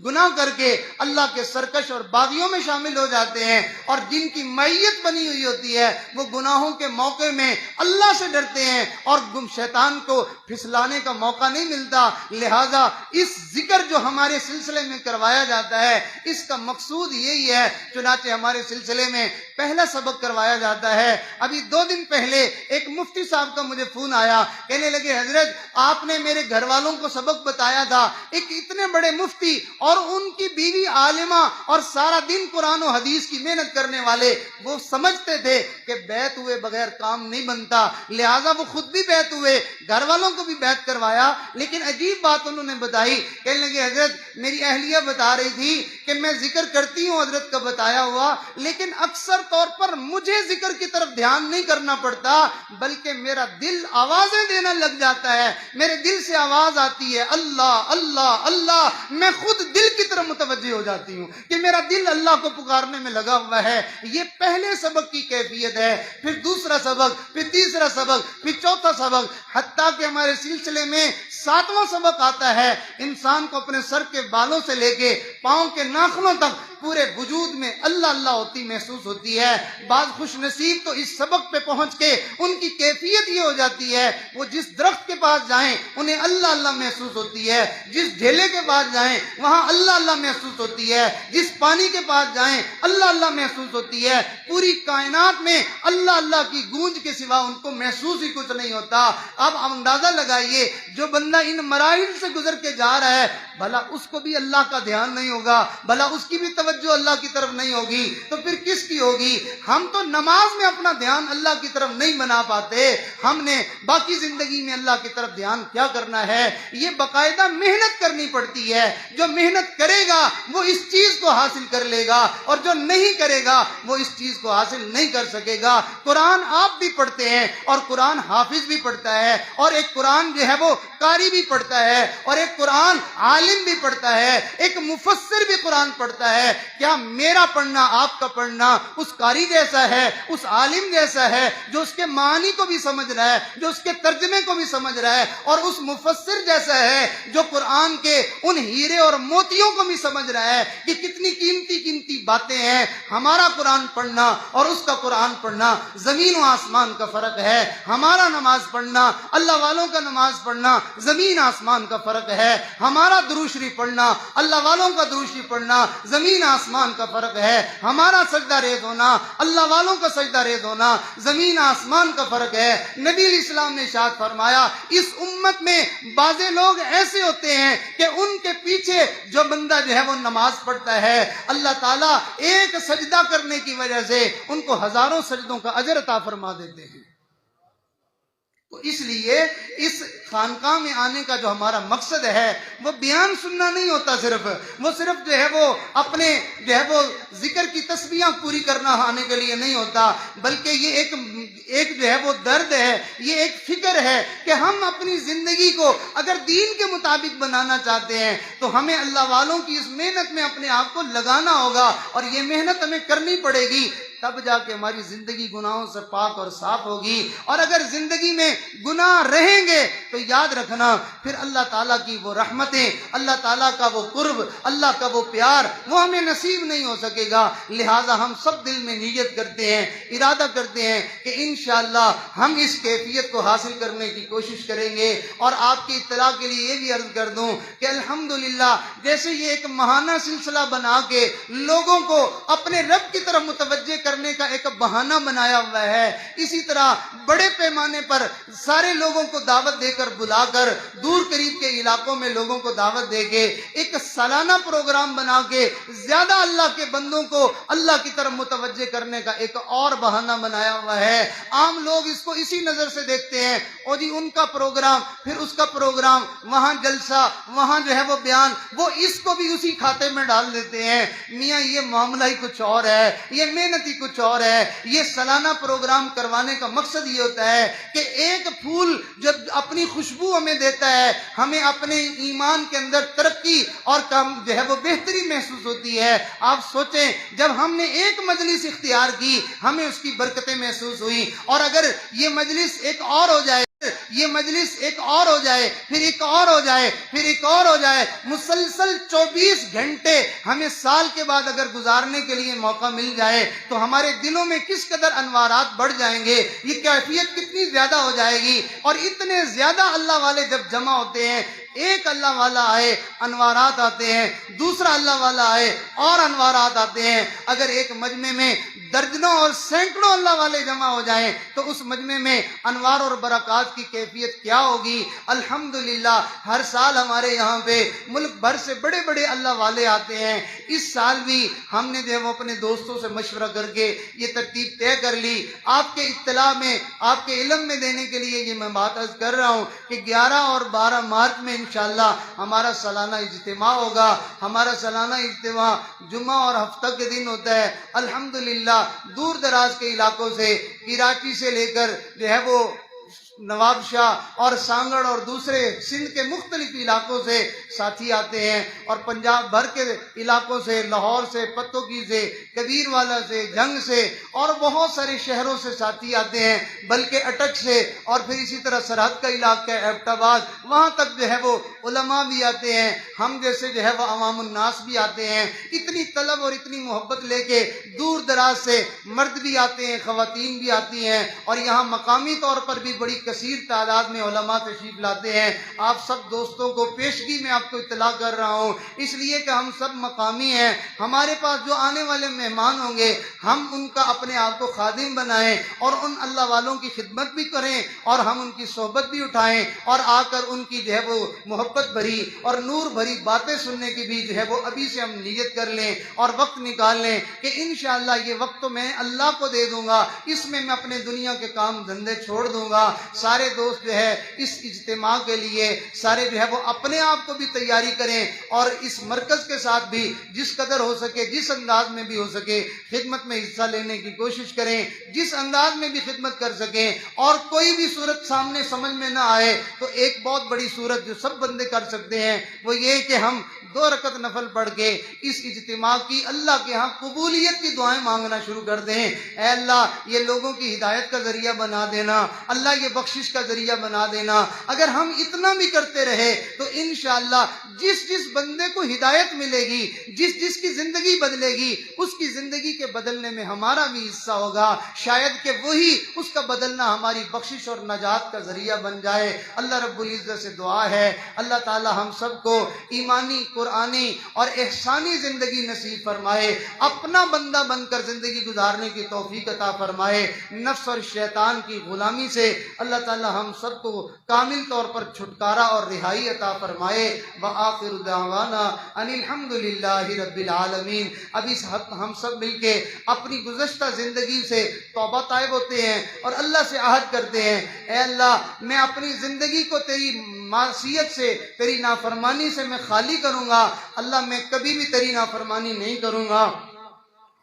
گناہ کر کے اللہ کے سرکش اور باغیوں میں شامل ہو جاتے ہیں، اور جن کی معیت بنی ہوئی ہوتی ہے وہ گناہوں کے موقع میں اللہ سے ڈرتے ہیں اور شیطان کو پھسلانے کا موقع نہیں ملتا. لہذا اس ذکر جو ہمارے سلسلے میں کروایا جاتا ہے اس کا مقصود یہی ہے. چنانچہ ہمارے سلسلے میں پہلا سبق کروایا جاتا ہے. ابھی 2 دن پہلے ایک مفتی صاحب کا مجھے فون آیا، کہنے لگے حضرت آپ نے میرے گھر والوں کو سبق بتایا تھا. ایک اتنے بڑے مفتی اور ان کی بیوی عالمہ اور سارا دن قرآن و حدیث کی محنت کرنے والے، وہ سمجھتے تھے کہ بیعت ہوئے بغیر کام نہیں بنتا، لہٰذا وہ خود بھی بیعت ہوئے، گھر والوں کو بھی بیعت کروایا. لیکن عجیب بات انہوں نے بتائی، کہنے لگے حضرت میری اہلیہ بتا رہی تھی کہ میں ذکر کرتی ہوں حضرت کا بتایا ہوا، لیکن اکثر طور پر مجھے ذکر کی طرف دھیان نہیں کرنا پڑتا، بلکہ میرا دل آوازیں دینا لگ جاتا ہے. میرے دل سے آواز آتی ہے اللہ اللہ اللہ، میں خود دل کی طرف متوجہ ہو جاتی ہوں کہ میرا دل اللہ کو پکارنے میں لگا ہوا ہے. یہ پہلے سبق کی کیفیت ہے. پھر دوسرا سبق، پھر تیسرا سبق، پھر چوتھا سبق، حتیٰ کہ ہمارے سلسلے میں 7واں سبق آتا ہے. انسان کو اپنے سر کے بالوں سے لے کے پاؤں کے ناخنوں تک پورے وجود میں اللہ اللہ ہوتی محسوس ہوتی ہے. بعض خوش نصیب تو اس سبق پہ پہنچ کے ان کی کیفیت یہ ہو جاتی ہے، وہ جس درخت کے پاس جائیں انہیں اللہ اللہ محسوس ہوتی ہے، جس ڈھیلے کے پاس جائیں وہاں اللہ اللہ محسوس ہوتی ہے، جس پانی کے پاس جائیں اللہ اللہ محسوس ہوتی ہے. پوری کائنات میں اللہ اللہ کی گونج کے سوا ان کو محسوس ہی کچھ نہیں ہوتا. اب اندازہ لگائیے جو بندہ ان مراحل سے گزر کے جا رہا ہے، بھلا اس کو بھی اللہ کا دھیان نہیں ہوگا، بھلا اس کی بھی توجہ اللہ کی طرف نہیں ہوگی، تو پھر کس کی ہوگی؟ ہم تو نماز میں اپنا دھیان اللہ کی طرف نہیں بنا پاتے، ہم نے باقی زندگی میں اللہ کی طرف دھیان کیا کرنا ہے؟ یہ باقاعدہ محنت کرنی پڑتی ہے. جو محنت کرے گا وہ اس چیز کو حاصل کر لے گا، اور جو نہیں کرے گا وہ اس چیز کو حاصل نہیں کر سکے گا. قرآن آپ بھی پڑھتے ہیں اور قرآن حافظ بھی پڑھتا ہے، اور ایک قرآن جو ہے وہ قاری بھی پڑھتا ہے، اور ایک قرآن عالم بھی پڑھتا ہے، ایک مفسر بھی قرآن پڑھتا ہے. کیا میرا پڑھنا آپ کا پڑھنا اس قاری جیسا ہے، اس عالم جیسا ہے جو اس کے معنی کو بھی سمجھ رہا ہے، جو اس کے ترجمے کو بھی سمجھ رہا ہے، اور اس مفسر جیسا ہے جو قرآن کے ان ہیرے اور موتیوں کو بھی سمجھ رہا ہے کہ کتنی قیمتی قیمتی باتیں ہیں؟ ہمارا قرآن پڑھنا اور اس کا قرآن پڑھنا زمین و آسمان کا فرق ہے. ہمارا نماز پڑھنا، اللہ والوں کا نماز پڑھنا زمین آسمان کا فرق ہے. ہمارا درود شریف پڑھنا، اللہ والوں کا درود شریف پڑھنا زمین آسمان کا فرق ہے. ہمارا سجدہ ریز ہونا، اللہ والوں کا سجدہ ریز ہونا زمین آسمان کا فرق ہے. نبی علیہ السلام نے ارشاد فرمایا اس امت میں بعض لوگ ایسے ہوتے ہیں کہ ان کے پیچھے جو بندہ جو ہے وہ نماز پڑھتا ہے، اللہ تعالیٰ ایک سجدہ کرنے کی وجہ سے ان کو ہزاروں سجدوں کا اجر عطا فرما دیتے ہیں. تو اس لیے اس خانقاہ میں آنے کا جو ہمارا مقصد ہے وہ بیان سننا نہیں ہوتا، وہ صرف جو ہے وہ اپنے جو ہے وہ ذکر کی تسبیحاں پوری کرنا آنے کے لیے نہیں ہوتا، بلکہ یہ ایک جو ہے وہ درد ہے، یہ ایک فکر ہے کہ ہم اپنی زندگی کو اگر دین کے مطابق بنانا چاہتے ہیں تو ہمیں اللہ والوں کی اس محنت میں اپنے آپ کو لگانا ہوگا، اور یہ محنت ہمیں کرنی پڑے گی، تب جا کے ہماری زندگی گناہوں سے پاک اور صاف ہوگی. اور اگر زندگی میں گناہ رہیں گے تو یاد رکھنا پھر اللہ تعالیٰ کی وہ رحمتیں، اللہ تعالیٰ کا وہ قرب، اللہ کا وہ پیار وہ ہمیں نصیب نہیں ہو سکے گا. لہٰذا ہم سب دل میں نیت کرتے ہیں، ارادہ کرتے ہیں کہ انشاءاللہ ہم اس کیفیت کو حاصل کرنے کی کوشش کریں گے. اور آپ کی اطلاع کے لیے یہ بھی عرض کر دوں کہ الحمدللہ جیسے یہ ایک ماہانہ سلسلہ بنا کے لوگوں کو اپنے رب کی طرف متوجہ کرنے کا ایک بہانہ بنایا ہوا ہے، اسی طرح بڑے پیمانے پر سارے لوگوں کو دعوت دے کر بلا کر دور قریب کے علاقوں میں لوگوں کو دعوت دے کے ایک سالانہ پروگرام بنا کے زیادہ اللہ کے بندوں کو اللہ کی طرف متوجہ کرنے کا ایک اور بہانہ بنایا ہوا ہے. عام لوگ اس کو اسی نظر سے دیکھتے ہیں، اور جی ان کا پروگرام پھر اس کا پروگرام، وہاں جلسہ، وہاں جو ہے وہ بیان، وہ اس کو بھی اسی کھاتے میں ڈال دیتے ہیں. میاں یہ معاملہ ہی کچھ اور ہے، یہ محنت ہی کچھ اور ہے. یہ سالانہ پروگرام کروانے کا مقصد یہ ہوتا ہے کہ ایک پھول جب اپنی خوشبو ہمیں دیتا ہے, ہمیں اپنے ایمان کے اندر ترقی اور جو ہے وہ بہتری محسوس ہوتی ہے. آپ سوچیں جب ہم نے ایک مجلس اختیار کی ہمیں اس کی برکتیں محسوس ہوئی, اور اگر یہ مجلس ایک اور ہو جائے, یہ مجلس ایک اور ہو جائے, پھر ایک اور ہو جائے, پھر ایک اور ہو جائے, مسلسل 24 گھنٹے ہمیں سال کے بعد اگر گزارنے کے لیے موقع مل جائے تو ہمارے دلوں میں کس قدر انوارات بڑھ جائیں گے, یہ کیفیت کتنی زیادہ ہو جائے گی. اور اتنے زیادہ اللہ والے جب جمع ہوتے ہیں, ایک اللہ والا آئے انوارات آتے ہیں, دوسرا اللہ والا آئے اور انوارات آتے ہیں. اگر ایک مجمع میں درجنوں اور سینکڑوں اللہ والے جمع ہو جائیں تو اس مجمع میں انوار اور برکات کی کیفیت کیا ہوگی. الحمدللہ ہر سال ہمارے یہاں پہ ملک بھر سے بڑے بڑے اللہ والے آتے ہیں. اس سال بھی ہم نے جو ہے وہ اپنے دوستوں سے مشورہ کر کے یہ ترتیب طے کر لی. آپ کے اطلاع میں, آپ کے علم میں دینے کے لیے یہ میں بات عرض کر رہا ہوں کہ 11 اور 12 مارچ میں انشاءاللہ ہمارا سالانہ اجتماع ہوگا. ہمارا سالانہ اجتماع جمعہ اور ہفتہ کے دن ہوتا ہے. الحمدللہ دور دراز کے علاقوں سے, کراچی سے لے کر جو ہے وہ نواب شاہ اور سانگڑ اور دوسرے سندھ کے مختلف علاقوں سے ساتھی آتے ہیں, اور پنجاب بھر کے علاقوں سے, لاہور سے, پتوکی سے, کبیر والا سے, جنگ سے, اور بہت سارے شہروں سے ساتھی آتے ہیں, بلکہ اٹک سے, اور پھر اسی طرح سرحد کا علاقہ ہے ایبٹ آباد, وہاں تک جو ہے وہ علماء بھی آتے ہیں, ہم جیسے جو ہے وہ عوام الناس بھی آتے ہیں. اتنی طلب اور اتنی محبت لے کے دور دراز سے مرد بھی آتے ہیں, خواتین بھی آتی ہیں, اور یہاں مقامی طور پر بھی بڑی کثیر تعداد میں علماء تشریف لاتے ہیں. آپ سب دوستوں کو پیشگی میں آپ کو اطلاع کر رہا ہوں, اس لیے کہ ہم سب مقامی ہیں. ہمارے پاس جو آنے والے مہمان ہوں گے ہم ان کا اپنے آپ کو خادم بنائیں اور ان اللہ والوں کی خدمت بھی کریں, اور ہم ان کی صحبت بھی اٹھائیں, اور آ کر ان کی جو ہے وہ محبت بھری اور نور بھری باتیں سننے کی بھی جو ہے وہ ابھی سے ہم نیت کر لیں اور وقت نکال لیں کہ انشاءاللہ یہ وقت تو میں اللہ کو دے دوں گا, اس میں میں اپنے دنیا کے کام دھندے چھوڑ دوں گا. سارے دوست جو ہے اس اجتماع کے لیے سارے جو ہے وہ اپنے آپ کو بھی تیاری کریں, اور اس مرکز کے ساتھ بھی جس قدر ہو سکے, جس انداز میں بھی ہو سکے خدمت میں حصہ لینے کی کوشش کریں, جس انداز میں بھی خدمت کر سکیں. اور کوئی بھی صورت سامنے سمجھ میں نہ آئے تو ایک بہت بڑی صورت جو سب بندے کر سکتے ہیں وہ یہ کہ ہم 2 رکعت نفل پڑھ کے اس اجتماع کی اللہ کے ہاں قبولیت کی دعائیں مانگنا شروع کر دیں. اے اللہ یہ لوگوں کی ہدایت کا ذریعہ بنا دینا, اللہ یہ بخشش کا ذریعہ بنا دینا. اگر ہم اتنا بھی کرتے رہے تو انشاءاللہ جس جس بندے کو ہدایت ملے گی, جس جس کی زندگی بدلے گی, اس کی زندگی کے بدلنے میں ہمارا بھی حصہ ہوگا. شاید کہ وہی اس کا بدلنا ہماری بخشش اور نجات کا ذریعہ بن جائے. اللہ رب العزت سے دعا ہے اللہ تعالی ہم سب کو ایمانی, قرآنی اور احسانی زندگی نصیب فرمائے, اپنا بندہ بن کر زندگی گزارنے کی توفیق عطا فرمائے. نفس اور شیطان کی غلامی سے اللہ تعالی ہم سب کو کامل طور پر چھٹکارا اور رہائی عطا فرمائے. وآخر دعوانا ان الحمد للہ رب العالمین. ابھی ہم سب مل کے اپنی گزشتہ زندگی سے توبہ طائب ہوتے ہیں اور اللہ سے عہد کرتے ہیں, اے اللہ میں اپنی زندگی کو تیری معصیت سے, تیری نافرمانی سے میں خالی کروں گا. اللہ میں کبھی بھی تیری نافرمانی نہیں کروں گا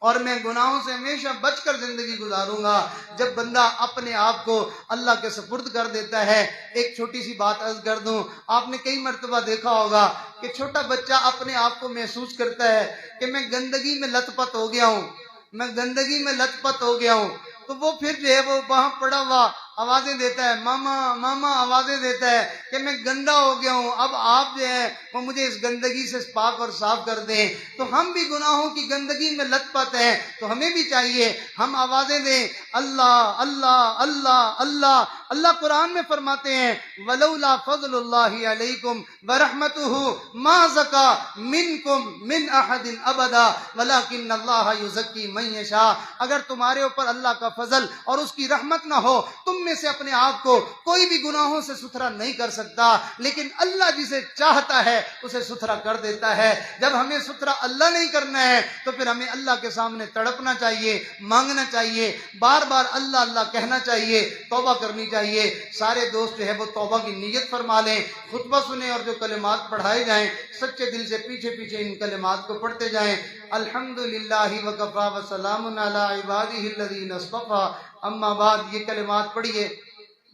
اور میں گناہوں سے ہمیشہ بچ کر زندگی گزاروں گا. جب بندہ اپنے آپ کو اللہ کے سپرد کر دیتا ہے, ایک چھوٹی سی بات عرض کر دوں, آپ نے کئی مرتبہ دیکھا ہوگا کہ چھوٹا بچہ اپنے آپ کو محسوس کرتا ہے کہ میں گندگی میں لت پت ہو گیا ہوں, میں گندگی میں لت پت ہو گیا ہوں, تو وہ پھر جو ہے وہ وہاں پڑا ہوا آوازیں دیتا ہے, ماما ماما آوازیں دیتا ہے کہ میں گندا ہو گیا ہوں, اب آپ جو ہے وہ مجھے اس گندگی سے پاک اور صاف کر دیں. تو ہم بھی گناہوں کی گندگی میں لت پت ہیں, تو ہمیں بھی چاہیے ہم آوازیں دیں اللہ اللہ اللہ اللہ. اللہ قرآن میں فرماتے ہیں ولولا فضل اللہ علیکم ورحمتہ ما زکا منکم من احد ابدا ولکن اللہ یزکی من یشاء. اگر تمہارے اوپر اللہ کا فضل اور اس کی رحمت نہ ہو, تم میں سے اپنے آپ کو کوئی بھی گناہوں سے ستھرا نہیں کر سکتا, لیکن اللہ جسے چاہتا ہے اسے ستھرا کر دیتا ہے. جب ہمیں ستھرا اللہ نہیں کرنا ہے تو پھر ہمیں اللہ کے سامنے تڑپنا چاہیے, مانگنا چاہیے, بار بار اللہ اللہ کہنا چاہیے, توبہ کرنی چاہیے. چاہیے سارے دوست جو ہے وہ توبہ کی نیت فرما لیں، خطبہ سنیں اور جو کلمات پڑھائے جائیں سچے دل سے پیچھے پیچھے ان کلمات کو پڑھتے جائیں۔ الحمدللہ وکفا وسلام علی عبادہ الذین اصطفیٰ، اما بعد، یہ کلمات پڑھیے،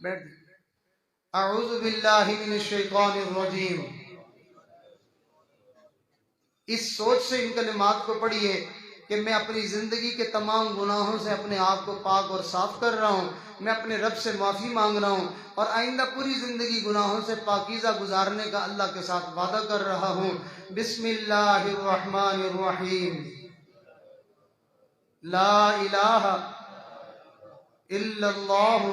بیٹھ جائیں۔ اعوذ باللہ من الشیطان الرجیم، اس سوچ سے ان کلمات کو پڑھیے کہ میں اپنی زندگی کے تمام گناہوں سے اپنے آپ کو پاک اور صاف کر رہا ہوں، میں اپنے رب سے معافی مانگ رہا ہوں اور آئندہ پوری زندگی گناہوں سے پاکیزہ گزارنے کا اللہ کے ساتھ وعدہ کر رہا ہوں۔ بسم اللہ الرحمن الرحیم، لا الہ الا اللہ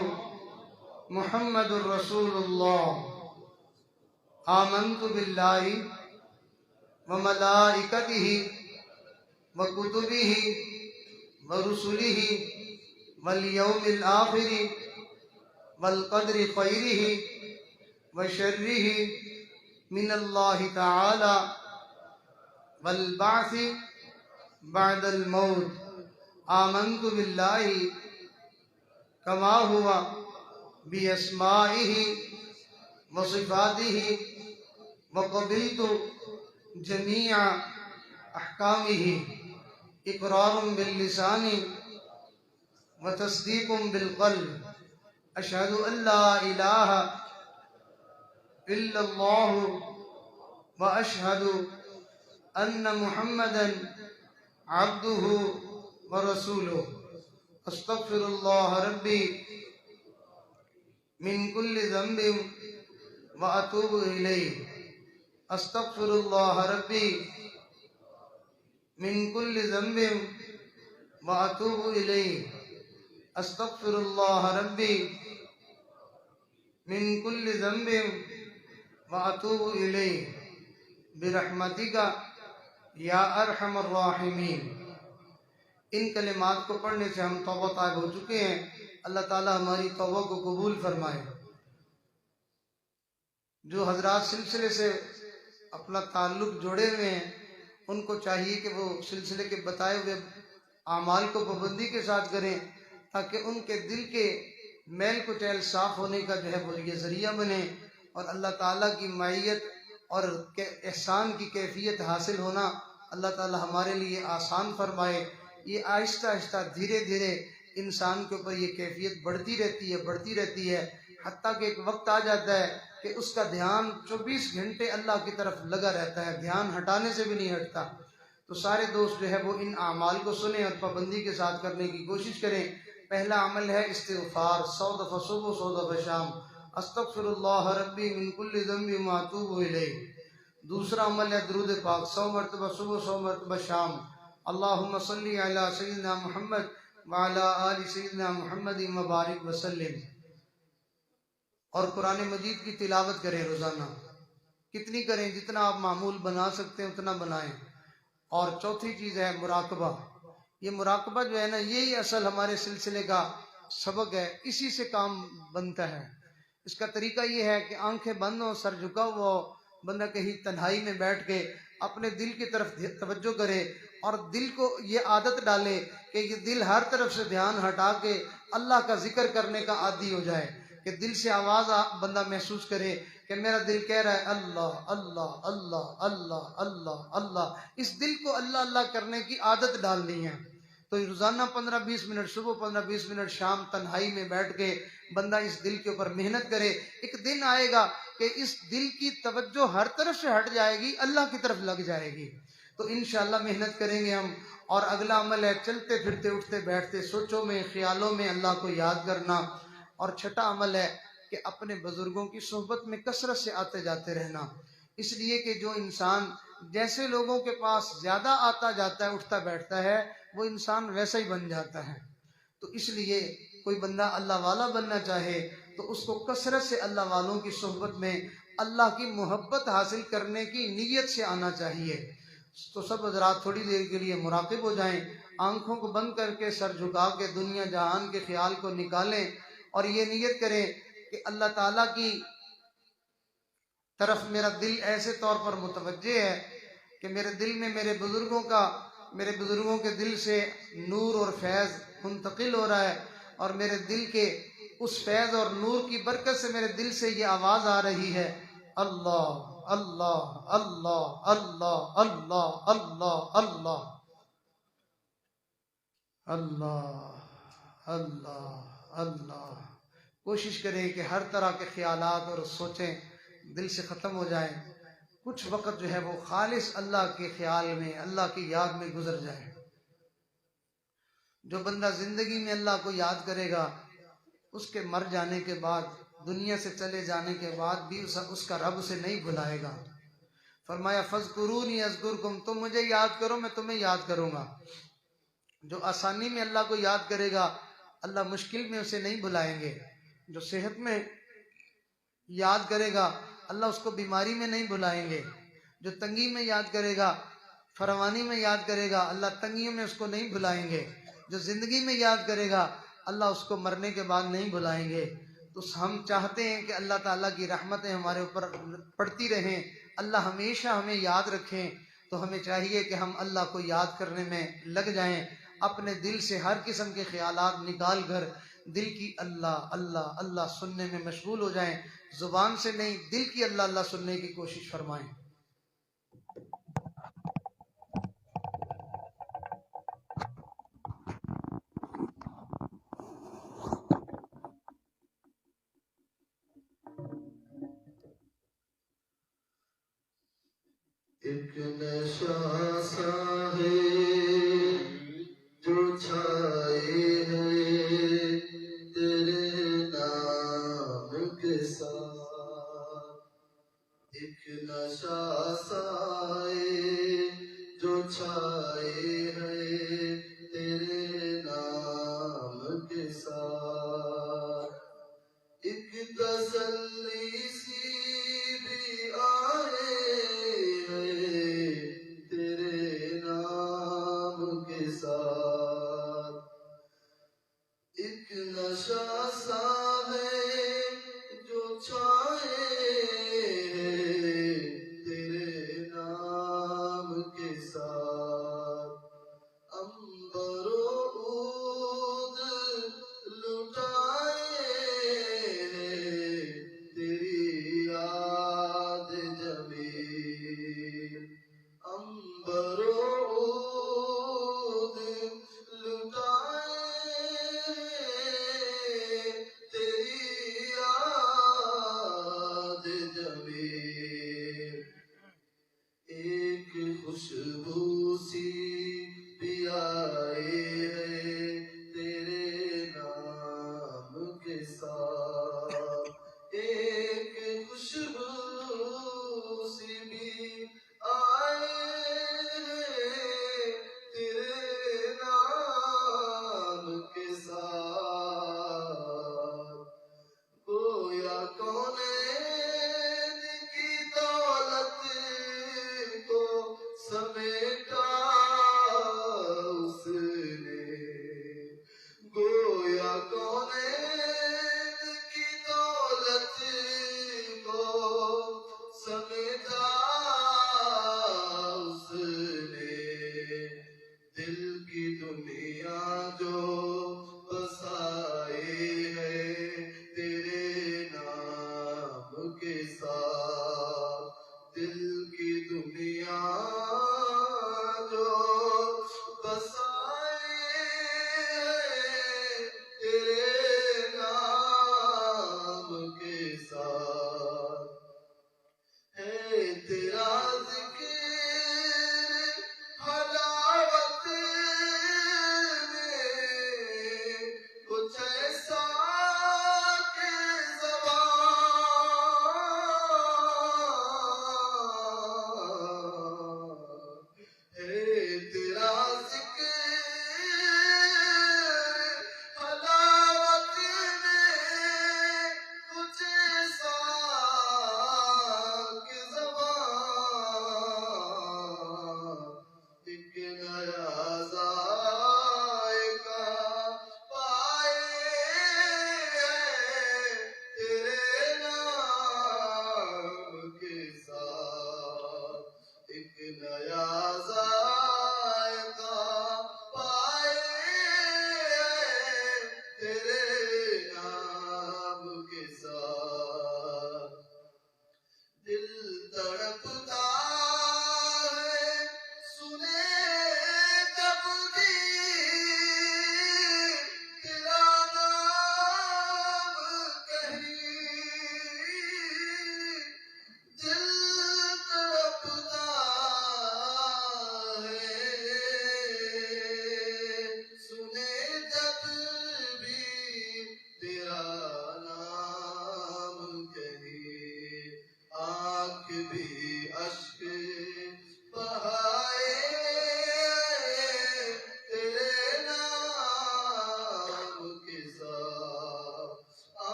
محمد الرسول اللہ، آمنت باللہ وملائکتہ وکتبہ ورسلہ والیوم الآخر والقدر خیرہ وشرہ من اللہ تعالی والبعث بعد الموت، آمنت باللہ کما ہوا باسمائہ وصفاتہ وقبلت جمیع احکامہ، اقرار باللسان وتصدیق بالقلب، اشہد ان لا الہ الا اللہ واشہد ان محمدا عبدہ ورسولہ، استغفر اللہ ربی من کل ذنب واتوب الیہ، استغفر اللہ ربی من کل ذنب واتوب الیہ، استغفر اللہ ربی من کل ذنب واتوب الیہ برحمتک یا ارحم الراحمین۔ ان کلمات کو پڑھنے سے ہم توبہ طائب ہو چکے ہیں، اللہ تعالی ہماری توبہ کو قبول فرمائے۔ جو حضرات سلسلے سے اپنا تعلق جوڑے ہوئے ہیں ان کو چاہیے کہ وہ سلسلے کے بتائے ہوئے اعمال کو پابندی کے ساتھ کریں تاکہ ان کے دل کے میل کچیل صاف ہونے کا جو ہے وہ یہ ذریعہ بنے اور اللہ تعالیٰ کی معیت اور احسان کی کیفیت حاصل ہونا اللہ تعالیٰ ہمارے لیے آسان فرمائے۔ یہ آہستہ آہستہ دھیرے دھیرے انسان کے اوپر یہ کیفیت بڑھتی رہتی ہے حتیٰ کہ ایک وقت آ جاتا ہے کہ اس کا دھیان 24 گھنٹے اللہ کی طرف لگا رہتا ہے، دھیان ہٹانے سے بھی نہیں ہٹتا۔ تو سارے دوست جو ہے وہ ان اعمال کو سنیں اور پابندی کے ساتھ کرنے کی کوشش کریں۔ پہلا عمل ہے استغفار، 100 دفعہ صبح 100 دفعہ شام، استغفر اللہ ربی من کل ذنب واتوب الیہ۔ دوسرا عمل ہے درود پاک، 100 مرتبہ صبح 100 مرتبہ شام، اللہم صلی علی سیدنا محمد وعلی آل سیدنا محمد مبارک وسلم۔ اور قرآن مجید کی تلاوت کریں روزانہ، کتنی کریں؟ جتنا آپ معمول بنا سکتے ہیں اتنا بنائیں۔ اور چوتھی چیز ہے مراقبہ۔ یہ مراقبہ جو ہے نا، یہی اصل ہمارے سلسلے کا سبق ہے، اسی سے کام بنتا ہے۔ اس کا طریقہ یہ ہے کہ آنکھیں بند ہوں، سر جھکا ہوا ہو، بندہ کہیں تنہائی میں بیٹھ کے اپنے دل کی طرف توجہ کرے اور دل کو یہ عادت ڈالے کہ یہ دل ہر طرف سے دھیان ہٹا کے اللہ کا ذکر کرنے کا عادی ہو جائے، کہ دل سے آواز بندہ محسوس کرے کہ میرا دل کہہ رہا ہے اللہ اللہ اللہ اللہ اللہ اللہ۔ اس دل کو اللہ اللہ کرنے کی عادت ڈالنی ہے۔ تو روزانہ 15-20 منٹ صبح، 15-20 منٹ شام تنہائی میں بیٹھ کے بندہ اس دل کے اوپر محنت کرے۔ ایک دن آئے گا کہ اس دل کی توجہ ہر طرف سے ہٹ جائے گی، اللہ کی طرف لگ جائے گی۔ تو انشاءاللہ محنت کریں گے ہم۔ اور اگلا عمل ہے چلتے پھرتے اٹھتے بیٹھتے سوچوں میں خیالوں میں اللہ کو یاد کرنا۔ اور چھٹا عمل ہے کہ اپنے بزرگوں کی صحبت میں کثرت سے آتے جاتے رہنا، اس لیے کہ جو انسان جیسے لوگوں کے پاس زیادہ آتا جاتا ہے، اٹھتا بیٹھتا ہے، وہ انسان ویسا ہی بن جاتا ہے۔ تو اس لیے کوئی بندہ اللہ والا بننا چاہے تو اس کو کثرت سے اللہ والوں کی صحبت میں اللہ کی محبت حاصل کرنے کی نیت سے آنا چاہیے۔ تو سب حضرات تھوڑی دیر کے لیے مراقب ہو جائیں، آنکھوں کو بند کر کے سر جھکا کے دنیا جہان کے خیال کو نکالیں اور یہ نیت کریں کہ اللہ تعالیٰ کی طرف میرا دل ایسے طور پر متوجہ ہے کہ میرے دل میں میرے بزرگوں کے دل سے نور اور فیض منتقل ہو رہا ہے، اور میرے دل کے اس فیض اور نور کی برکت سے میرے دل سے یہ آواز آ رہی ہے، اللہ اللہ اللہ اللہ اللہ اللہ اللہ اللہ اللہ اللہ۔ کوشش کریں کہ ہر طرح کے خیالات اور سوچیں دل سے ختم ہو جائیں، کچھ وقت جو ہے وہ خالص اللہ کے خیال میں، اللہ کی یاد میں گزر جائے۔ جو بندہ زندگی میں اللہ کو یاد کرے گا، اس کے مر جانے کے بعد، دنیا سے چلے جانے کے بعد بھی اس کا رب اسے نہیں بھلائے گا۔ فرمایا فَاذْكُرُونِي أَذْكُرْكُمْ، تم مجھے یاد کرو میں تمہیں یاد کروں گا۔ جو آسانی میں اللہ کو یاد کرے گا، اللہ مشکل میں اسے نہیں بھلائیں گے۔ جو صحت میں یاد کرے گا، اللہ اس کو بیماری میں نہیں بھلائیں گے۔ جو تنگی میں یاد کرے گا، فراوانی میں یاد کرے گا، اللہ تنگیوں میں اس کو نہیں بھلائیں گے۔ جو زندگی میں یاد کرے گا، اللہ اس کو مرنے کے بعد نہیں بھلائیں گے۔ تو ہم چاہتے ہیں کہ اللہ تعالیٰ کی رحمتیں ہمارے اوپر پڑتی رہیں، اللہ ہمیشہ ہمیں یاد رکھیں۔ تو ہمیں چاہیے کہ ہم اللہ کو یاد کرنے میں لگ جائیں، اپنے دل سے ہر قسم کے خیالات نکال کر دل کی اللہ اللہ اللہ سننے میں مشغول ہو جائیں، زبان سے نہیں دل کی اللہ اللہ سننے کی کوشش فرمائیں۔ ایک نشہ سا ہے جو چھائے ہے تیرے نام کے ساتھ، ایک نشہ سا ہے جو چھائے ہے تیرے نام کے ساتھ، ایک تسلی سی بھی آئے ہے تیرے نام کے ساتھ، ایک نشہ سا ہے جو چھائے ہے تیرے نام کے ساتھ، عنبر و عود لٹائے ہیں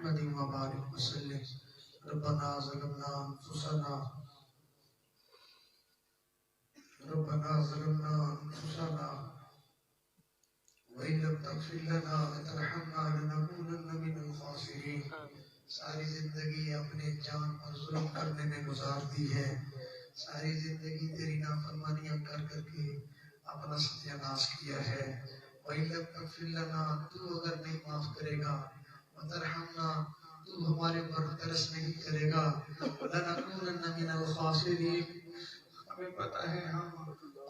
محمد وبارک وسلم ربنا ظلمنا انفسنا وإن لم تغفر لنا وترحمنا لنكونن من الخاسرين. ساری زندگی اپنے جان پر ظلم کرنے میں گزار دی ہے. ساری زندگی تیری نافرمانیاں کر کر کے اپنا ستیہ ناش کیا ہے. وَإِن لَمْ تَغْفِرْ لَنَا تو اگر نہیں معاف کرے گا وَتَرْحَمْنَا تو ہمارے پر ترس نہیں کرے گا لَنَكُونَنَّ مِنَ الْخَاسِرِينَ. ہمیں پتہ ہے ہم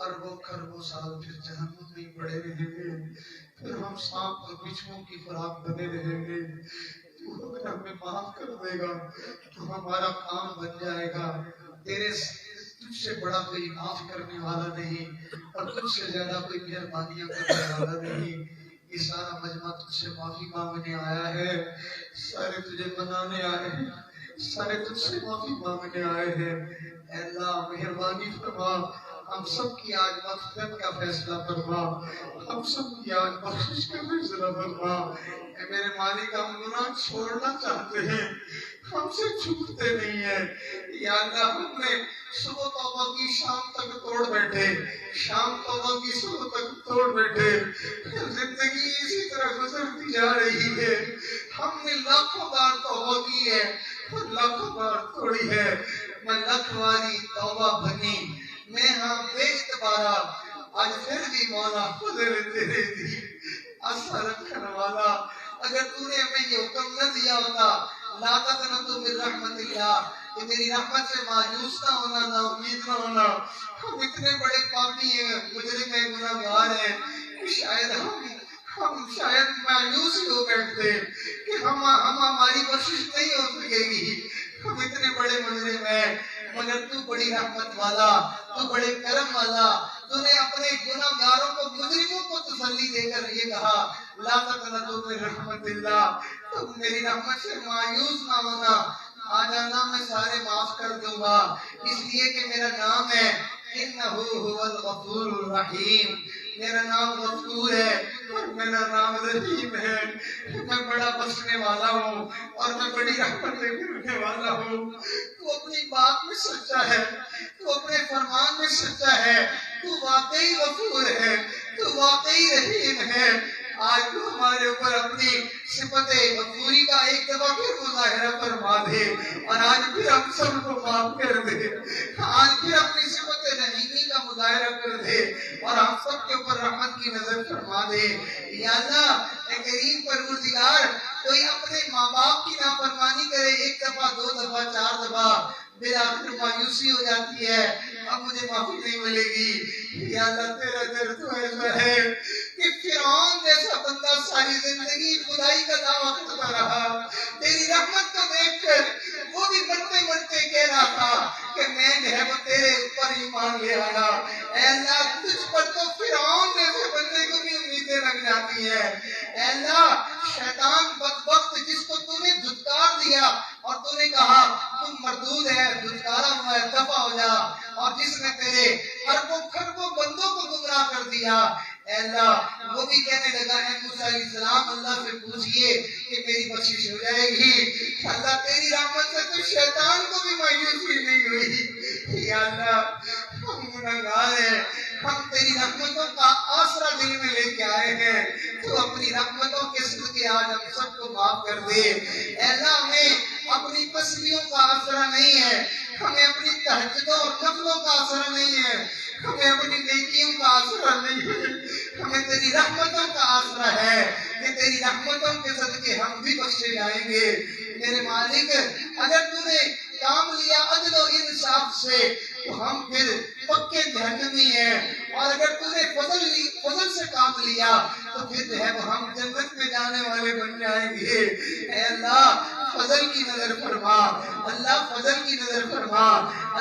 اربوں خربوں سال پھر جہنم میں پڑے رہیں گے. پھر ہم سانپ اور بچھوؤں کی خوراک بنے رہیں گے. تو اگر ہمیں معاف کر دے گا تو ہمارا کام بن جائے گا. تجھ سے بڑا کوئی معاف کرنے والا نہیں اور تجھ سے زیادہ کوئی مہربانیاں کرنے والا نہیں. یہ سارا مجمع تجھ سے معافی مانگنے آیا ہے. سارے تجھے منانے آئے ہیں. سارے تجھ سے معافی مانگنے آئے ہیں. اے اللہ مہربانی فرما. ہم سب کی آج مغفرت کا فیصلہ فرما. ہم سب کی آج بخشش کا فیصلہ فرما. اے میرے مالک ہم گناہ چھوڑنا چاہتے ہیں. ہم سے چھوٹتے نہیں ہیں. یا اللہ ہم نے صبح توبہ کی شام تک توڑ بیٹھے. شام توبہ کی صبح تک توڑ بیٹھے. زندگی اسی طرح گزرتی جا رہی ہے. ہم نے لاکھوں بار توبہ کی ہے اور لاکھوں بار توڑی ہے. میں لاکھ والی توبہ بھنی میں ہاں بیشت بارا. آج پھر بھی مولا خدر تیرے دی آسا رکھنے والا. اگر تو نے ہمیں یہ حکم نہ دیا ہوتا لا تقنطوا من رحمت اللہ کہ میری رحمت سے مایوس نہ ہونا نہ امید نہ ہونا. ہم اتنے بڑے پاپی ہیں مجرم ہیں گناہگار ہیں کہ شاید ہم شاید مایوس ہی ہو بیٹھتے کہ ہماری بخشش نہیں ہو سکے گی. ہم اتنے بڑے مجرم ہیں مگر تو بڑی رحمت والا تو بڑے کرم والا. تو نے اپنے گناہگاروں کو مجرموں کو تسلی دے کر یہ کہا لا تقنطوا من رحمت اللہ. تم میری رحمت سے مایوس نہ ہونا. آ جانا میں سارے معاف کر دوں گا اس لیے کہ میرا نام ہے انہ هو الغفور الرحیم. میرا نام غفور ہے اور میرا نام رحیم ہے. میں بڑا بخشنے والا ہوں اور میں بڑی رحمت کرنے والا ہوں. تو اپنی بات میں سچا ہے. تو اپنے فرمان میں سچا ہے. تو واقعی غفور ہے. تو واقعی رحیم ہے. آج تو ہمارے اوپر اپنی صفت غفوری کا ایک دفعہ پھر مظاہرہ فرما دے اور آج پھر ہم سب کو معاف کر دے. آج پھر اپنی صفت رحیمی کا مظاہرہ کر دے اور ہم سب کے اوپر رحمت کی نظر فرما دے. یا اللہ اے کریم پروردگار کوئی اپنے ماں باپ کی نافرمانی کرے ایک دفعہ دو دفعہ چار دفعہ بالآخر مایوسی ہو جاتی ہے اب مجھے معافی نہیں ملے گی. یا اللہ تیرا در تو ایسا ہے کہ فرعون جیسا بندہ ساری زندگی خدائی کا دعویٰ کرتا رہا. تیری رحمت کو دیکھ کر وہ بھی مرتے مرتے کہہ رہا تھا کہ میں جو ہے وہ تیرے اوپر ایمان لے آیا. اے اللہ تجھ پر تو فرعون جیسے بندے کو بھی امیدیں لگ جاتی ہیں. اے اللہ شیطان بدبخت جس کو تو نے دھتکار دیا اور تو نے کہا تم مردود ہے دھتکارا ہوا ہے دفع ہو جا اور جس نے تیرے اربوں خربوں بندوں کو گمراہ کر دیا. اے اللہ وہ بھی کہنے لگا ہے موسیٰ علیہ السلام اللہ سے پوچھئے کہ میری بخشش ہو جائے گی. اللہ تیری رحمت سے تو شیطان کو بھی مایوسی نہیں ہوئی. یا اللہ ہم گناہگار ہیں. ہم تیری رحمتوں کا آسرا دل میں لے کے آئے ہیں. تو اپنی رحمتوں کے صدقے آج ہم سب کو معاف کر دے. اے اللہ ہمیں اپنی تسلیوں کا آسرا نہیں ہے. ہمیں اپنی تہجدوں اور نفلوں کا آسرا نہیں ہے. ہمیں اپنی نیکیوں کا آسرا نہیں ہے. ہمیں تیری رحمتوں کا آسرا ہے کہ تیری رحمتوں کے صدقے ہم بھی بخشے جائیں گے. میرے مالک اگر تو نے کام لیا عدل و انصاف سے تو ہم پھر پکے جہنمی ہیں اور اگر تو نے فضل سے کام لیا تو پھر جو ہے وہ ہم جنت میں جانے والے بن جائیں گے. اے اللہ فضل کی نظر فرما. اللہ فضل کی نظر فرما.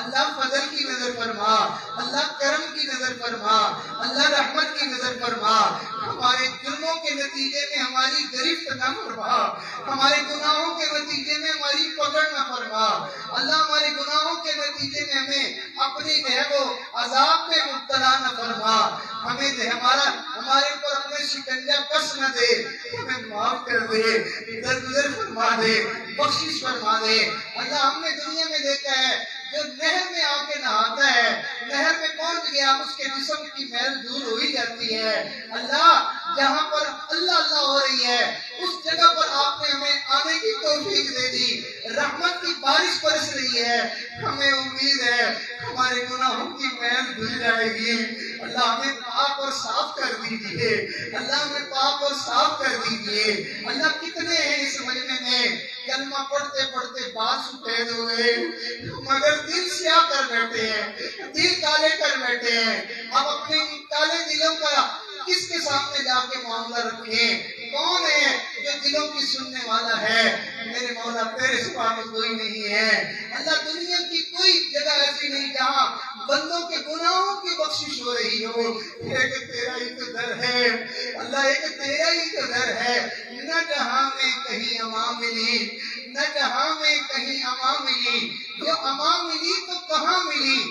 اللہ فضل کی نظر فرما. اللہ کرم کی نظر فرما. اللہ رحمت کی نظر فرما. ہمارے جرموں کے نتیجے میں ہماری گرفت نہ فرما. ہمارے گناہوں کے نتیجے میں ہماری پکڑ نہ فرما. اللہ ہمارے گناہوں کے نتیجے میں ہمیں اپنی جو ہے وہ عذاب میں مبتلا نہ فرما. ہمیں جو ہمارے اوپر اپنے شکنجہ کس نہ دے. ہمیں معاف کر دے. درگزر فرما دے، بخشش فرما دے۔ اللہ ہم نے دنیا میں دیکھا ہے جو نہر میں آ کے نہاتا ہے، نہر میں پہنچ گیا اس کے جسم کی میل دور ہو ہی جاتی ہے۔ اللہ جہاں پر اللہ اللہ ہو رہی ہے اس جگہ پر آپ نے ہمیں آنے کی توفیق دے دی، رحمت کی بارش برس رہی ہے، ہمیں امید ہے ہمارے گناہوں کی میل دھل جائے گی۔ اللہ ہمیں پاک اور صاف کر دیجئے، اللہ ہمیں پاک اور صاف کر دیجئے۔ اللہ کتنے ہیں اس مجمع میں کلمہ پڑھتے پڑھتے بال سفید ہو گئے مگر دل سیاہ کر بیٹھے ہیں، دل کالے کر بیٹھے ہیں۔ اب اپنے کالے دلوں کا کس کے سامنے جا کے معاملہ رکھیں؟ کون ہے جو دلوں کی سننے والا ہے؟ میرے مولا تیرے سوا میں کوئی نہیں ہے۔ اللہ دنیا کی کوئی جگہ ایسی نہیں جہاں بندوں کے گناہوں کی بخشش ہو رہی ہو، ایک تیرا ہی تو در ہے۔ اللہ ایک تیرا ہی تو در ہے، نہ جہاں میں کہیں امان ملی، نہ جہاں میں کہیں امان ملی، جو امان ملی تو کہاں ملی؟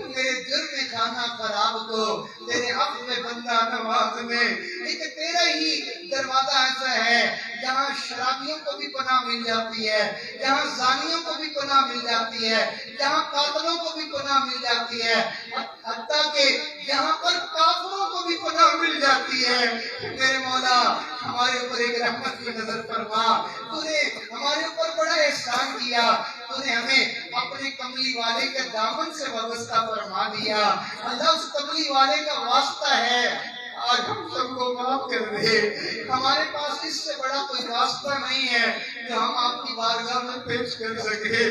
میرے جرم خانہ خراب کو تیرے عفو میں بندہ نواز میں، ایک تیرا ہی دروازہ ایسا ہے جہاں شرابیوں کو بھی پناہ مل جاتی ہے، جہاں زانیوں کو بھی پناہ مل جاتی ہے، جہاں قاتلوں کو بھی پناہ مل جاتی ہے، حتیٰ کہ جہاں پر کافروں کو بھی پناہ مل جاتی ہے۔ میرے مولا ہمارے اوپر ایک رحمت کی نظر فرما، تو نے ہمارے اوپر بڑا احسان کیا، تو نے ہمیں اپنے کملی والے کے دامن سے وابستہ فرما دیا۔ اللہ اس کملی والے کا واسطہ ہے، آج ہم سب کو معاف کر دے۔ ہمارے پاس اس سے بڑا کوئی واسطہ نہیں ہے جو ہم آپ کی بارگاہ میں پیش کر سکے۔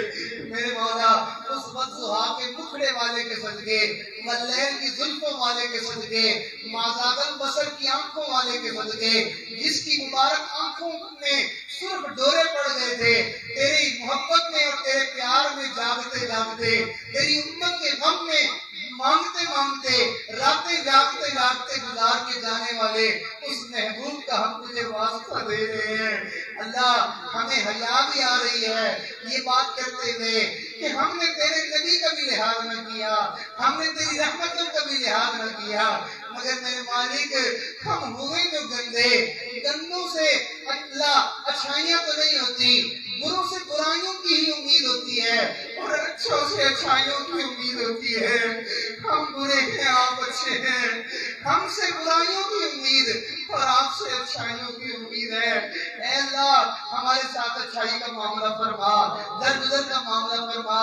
میرے مولا اس بدزہا کے مکھڑے والے کے صدقے، واللیل کی زلفوں والے کے صدقے، مازاغ البصر کی آنکھوں والے کے صدقے، جس کی مبارک آنکھوں میں سرخ ڈورے پڑ گئے تھے، تیری محبت میں اور تیرے پیار میں جاگتے جاگتے، تیری امت کے غم میں مانگتے مانگتے، راتیں جاگتے جاگتے گزار کے جانے والے اس محبوب کا ہم تجھے واسطہ دے رہے ہیں۔ اللہ ہمیں حیا بھی آ رہی ہے یہ بات کرتے ہوئے کہ ہم نے تیرے نبی کا بھی لحاظ نہ کیا، ہم نے تیری رحمتوں کا بھی لحاظ نہ کیا، مگر میرے مالک ہم ہوئے جو گندے، گندوں سے اللہ اچھائیاں تو نہیں ہوتی، بروں سے برائیوں کی ہی امید ہوتی ہے اور اچھوں سے اچھائیوں کی امید ہوتی ہے۔ ہم برے ہیں آپ اچھے ہیں، ہم سے برائیوں کی امید اور آپ سے اچھائیوں کی امید ہے۔ اے اللہ ہمارے ساتھ اچھائی کا معاملہ فرما، درگزر کا معاملہ فرما۔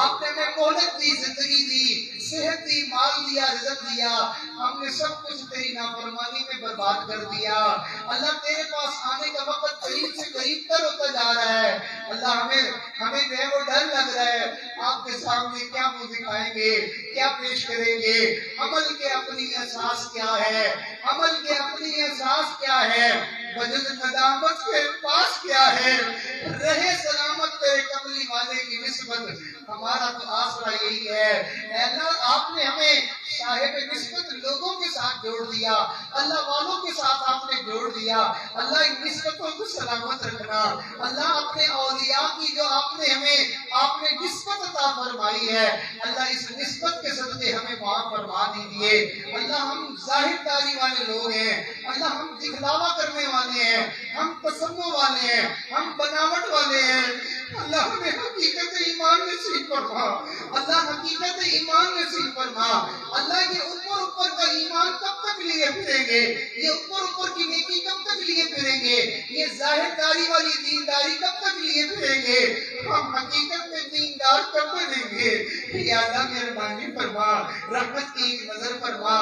آپ نے ہمیں مہلت دی، زندگی دی، صحت دی، مال دیا، رزق دیا، ہم نے سب کچھ تیری نافرمانی میں برباد کر دیا۔ اللہ تیرے پاس آنے کا وقت قریب سے قریب تر ہوتا جا رہا ہے۔ اللہ ہمیں جو ہے وہ ڈر لگ رہا ہے، آپ کے سامنے کیا منہ دکھائیں گے، کیا پیش کریں گے؟ عمل کے اپنی احساس کیا ہے، عمل کے اپنی احساس کیا ہے، وجد ندامت کے پاس کیا ہے، رہے سلامت تیرے کملی والے کی نسبت، ہمارا تو آسرا یہی ہے۔ اے اللہ آپ نے ہمیں صاحب نسبت لوگوں کے ساتھ جوڑ دیا، اللہ والوں کے ساتھ آپ نے جوڑ دیا۔ اللہ ان نسبتوں کو سلامت رکھنا، اللہ اپنے اولیاء کی جو آپ نے نسبت عطا فرمائی ہے، اللہ اس نسبت کے صدقے ہمیں معاف فرما دیجئے۔ اللہ ہم ظاہر داری والے لوگ ہیں، اللہ ہم دکھلاوا کرنے والے ہیں، ہم تسمع والے ہیں، ہم بناوٹ والے ہیں۔ اللہ ہمیں حقیقت ایمان نصیب فرما، اللہ حقیقت ایمان نصیب فرما۔ اللہ یہ اوپر کا ایمان کب تک لیے پھریں گے، یہ اوپر کی نیکی کب تک لیے پھریں گے، یہ ظاہر داری والی دینداری کب تک لیے پھریں گے، ہم حقیقت میں دیندار کب بنیں گے؟ یا اللہ مہربانی فرما، رحمت کی نظر فرما،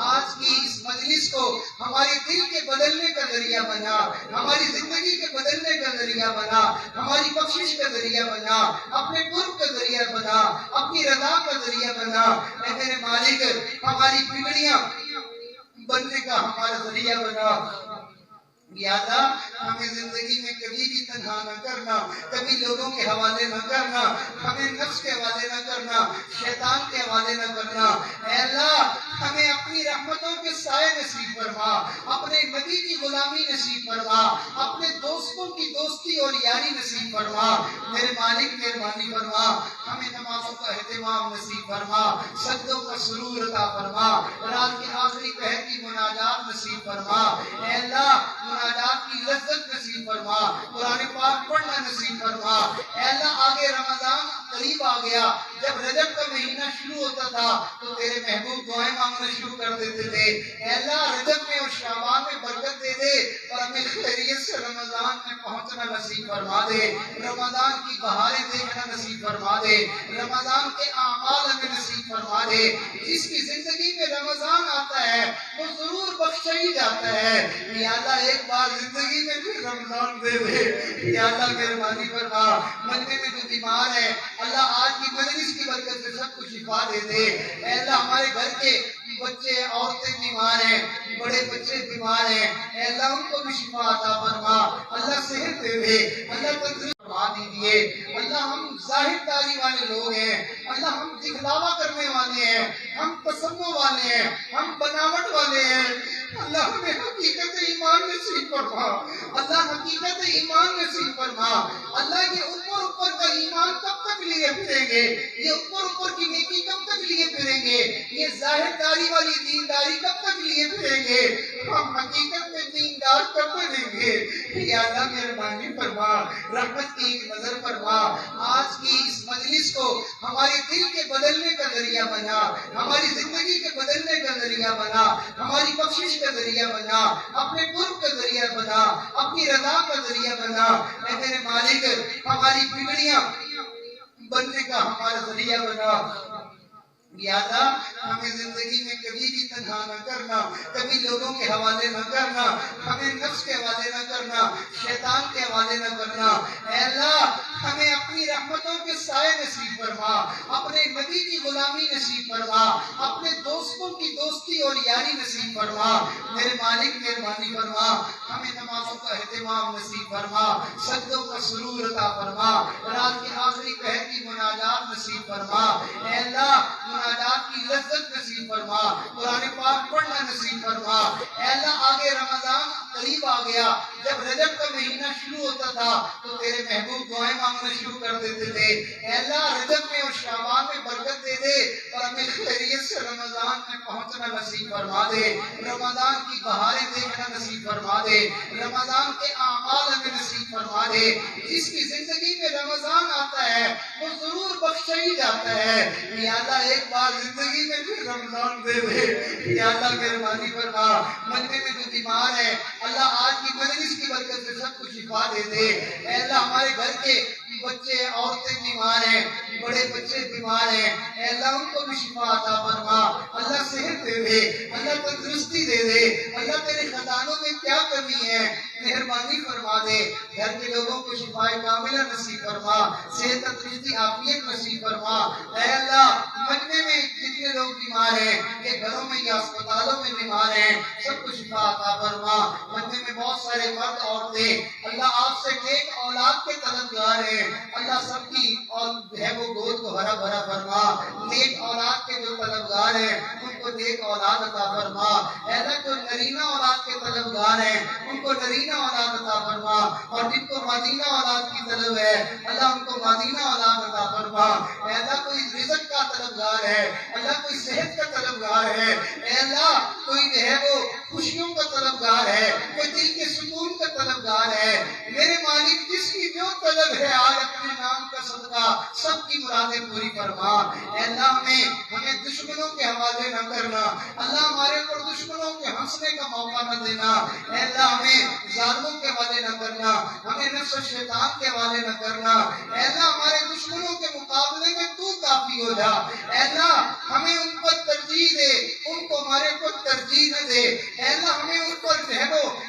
آج کی اس مجلس کو ہمارے دل کے بدلنے کا ذریعہ بنا، ہماری زندگی کے بدلنے کا ذریعہ بنا، ہماری بخشش کا ذریعہ بنا، اپنے قرب کا ذریعہ بنا، اپنی رضا کا ذریعہ بنا۔ اے میرے مالک ہماری بگڑیاں بننے کا ہمارا ذریعہ بنا۔ یا اللہ ہمیں زندگی میں کبھی بھی تنہا نہ کرنا، کبھی لوگوں کے حوالے نہ کرنا، ہمیں نفس کے حوالے نہ کرنا، شیطان کے حوالے نہ کرنا۔ اے اللہ ہمیں اپنی رحمتوں کے سائے نصیب فرما، اپنے نبی کی غلامی نصیب فرما، اپنے دوستوں کی دوستی اور یاری نصیب فرما۔ میرے مالک مہربانی فرما، ہمیں نمازوں کا اہتمام نصیب فرما، سجدوں کا سرور عطا فرما، رات کے آخری پہر کی مناجات نصیب فرما۔ اے اللہ مناجات کی لذت نصیب فرما، قرآن پاک پڑھنا نصیب فرما۔ اے اللہ آگے رمضان قریب آ گیا، جب رجب کا مہینہ شروع ہوتا تھا تو تیرے محبوب دعائیں مانگنا شروع کر دیتے تھے۔ اے اللہ رجب میں اور شعبان میں برکت دے دے اور ہمیں خیریت سے رمضان میں پہنچنا نصیب فرما دے، رمضان کی بہاریں دیکھنا نصیب فرما دے، رمضان کے اعمال ہمیں نصیب فرما دے۔ جس کی زندگی میں رمضان آتا ہے وہ ضرور بخشا ہی جاتا ہے۔ یا اللہ ایک بار زندگی میں بھی رمضان دے دے، یا اللہ مہربانی فرما۔ مجمع میں جو بیمار ہے اللہ آج کی مجلس کی برکت سے سب کو شفا دے دے۔ اے اللہ ہمارے گھر کے بچے عورتیں بیمار ہیں، بڑے بچے بیمار ہیں، اے اللہ ان کو بھی شفا عطا فرما، اللہ صحت دے دے، اللہ تندرست فرما دیجیے۔ اللہ ہم ظاہر داری والے لوگ ہیں، اللہ ہم دکھلاوا کرنے والے ہیں، ہم تسمع والے ہیں، ہم بناوٹ والے ہیں، اللہ ہمیں حقیقت ایمان نصیب فرما، اللہ حقیقت ایمان نصیب فرما۔ اللہ یہ اوپر کا ایمان کب تک لیے پھریں گے، یہ اوپر کی نیکی کب تک لیے پھریں گے، یہ ظاہر داری والی دینداری کب تک لیے پھریں گے، ہم حقیقت میں دیندار کب بنیں گے۔ یا اللہ مہربانی فرما، رحمت کی ایک نظر فرما، آج کی اس مجلس کو ہمارے دل کے بدلنے کا ذریعہ بنا، ہماری زندگی کے بدلنے کا ذریعہ بنا، ہماری بخشش کا ذریعہ بنا، اپنے قرب کا ذریعہ بنا، اپنی رضا کا ذریعہ بنا۔ اے میرے مالک ہماری بگڑیاں بننے کا ہمارا ذریعہ بنا۔ یا اللہ ہمیں زندگی میں کبھی بھی تنہا نہ کرنا، کبھی لوگوں کے حوالے نہ کرنا، ہمیں نفس کے حوالے نہ کرنا، شیطان کے حوالے نہ کرنا۔ اے اللہ ہمیں اپنی رحمتوں کے سائے نصیب فرما، اپنے نبی کی غلامی نصیب فرما، اپنے دوستوں کی دوستی اور یاری نصیب فرما۔ میرے مالک مہربانی فرما، ہمیں نمازوں کا اہتمام نصیب فرما، سجدوں کا سرور عطا فرما، رات کے آخری پہر کی مناجات نصیب فرما۔ اے اللہ مناجات کی لذت نصیب فرما، قرآن پاک پڑھنا نصیب فرما۔ اے اللہ آگے رمضان قریب آ گیا، جب رجب کا مہینہ شروع ہوتا تھا تو تیرے محبوب دعائیں مانگنا شروع کر دیتے تھے۔ اے اللہ رجب میں اور شعبان میں برکت دے دے اور ہمیں خیریت سے رمضان میں پہنچنا نصیب فرما دے، رمضان کی بہاریں دیکھنا نصیب فرما دے، رمضان کے اعمال ہمیں نصیب فرما دے۔ جس کی زندگی میں رمضان آتا ہے وہ ضرور بخشا ہی جاتا ہے۔ یا اللہ ایک بار زندگی میں بھی رمضان دے دے، یا اللہ مہربانی فرما۔ مجمع میں جو بیمار ہے اللہ آج کی مجلس کی برکت سے سب کو شفا دے دے۔ اے اللہ ہمارے گھر کے بچے عورتیں بیمار ہیں، بڑے بچے بیمار ہیں، اے اللہ ان کو بھی شفا عطا فرما، اللہ صحت دے دے، اللہ تندرستی دے دے۔ اللہ تیرے خزانوں میں کیا کمی ہے مہربانی فرما دے، گھر کے لوگوں کو شفا کاملہ نصیب فرما، صحت تندرستی عافیت نصیب فرما۔ اے اللہ مجمع میں جتنے لوگ بیمار ہیں، یہ گھروں میں یا اسپتالوں میں بیمار ہیں، سب کو شفا عطا فرما۔ مجمع میں بہت سارے مرد عورتیں اللہ آپ سے نیک اولاد کے طلبگار ہیں، اللہ سب کی اور ہے وہ گود کو ہرا بھرا فرما۔ نیک اولاد کے جو طلبگار ہیں ان کو نیک اولاد عطا فرما۔ اے اللہ جو نرینہ اولاد کے طلبگار ہیں ان کو نرینہ اولاد عطا فرما، اور جن کو مدینہ اولاد کی طلب ہے اللہ ان کو مدینہ اولاد عطا فرما۔ اے اللہ کوئی رزق کا طلبگار ہے، اللہ کوئی صحت کا طلبگار ہے، اے اللہ کوئی جو ہے وہ خوشیوں کا طلبگار ہے، کوئی دل کے سکون کا طلبگار ہے۔ میرے مالک جس کی جو طلب ہے آج اپنے نام کا صدقہ سب کی مرادیں پوری فرما۔ اے اللہ ہمیں دشمنوں کے حوالے نہ کرنا، اللہ ہمارے اوپر دشمنوں کے ہنسنے کا موقع نہ دینا۔ اے اللہ ہمیں ظالموں کے حوالے نہ کرنا، ہمیں نفس و شیطان کے حوالے نہ کرنا۔ اے اللہ ہمارے دشمنوں کے مقابلے میں تو کافی ہو جا۔ اے اللہ ہمیں ان پر ترجیح دے، ان کو ہمارے اوپر ترجیح نہ دے۔ اے اللہ ہمیں ان پر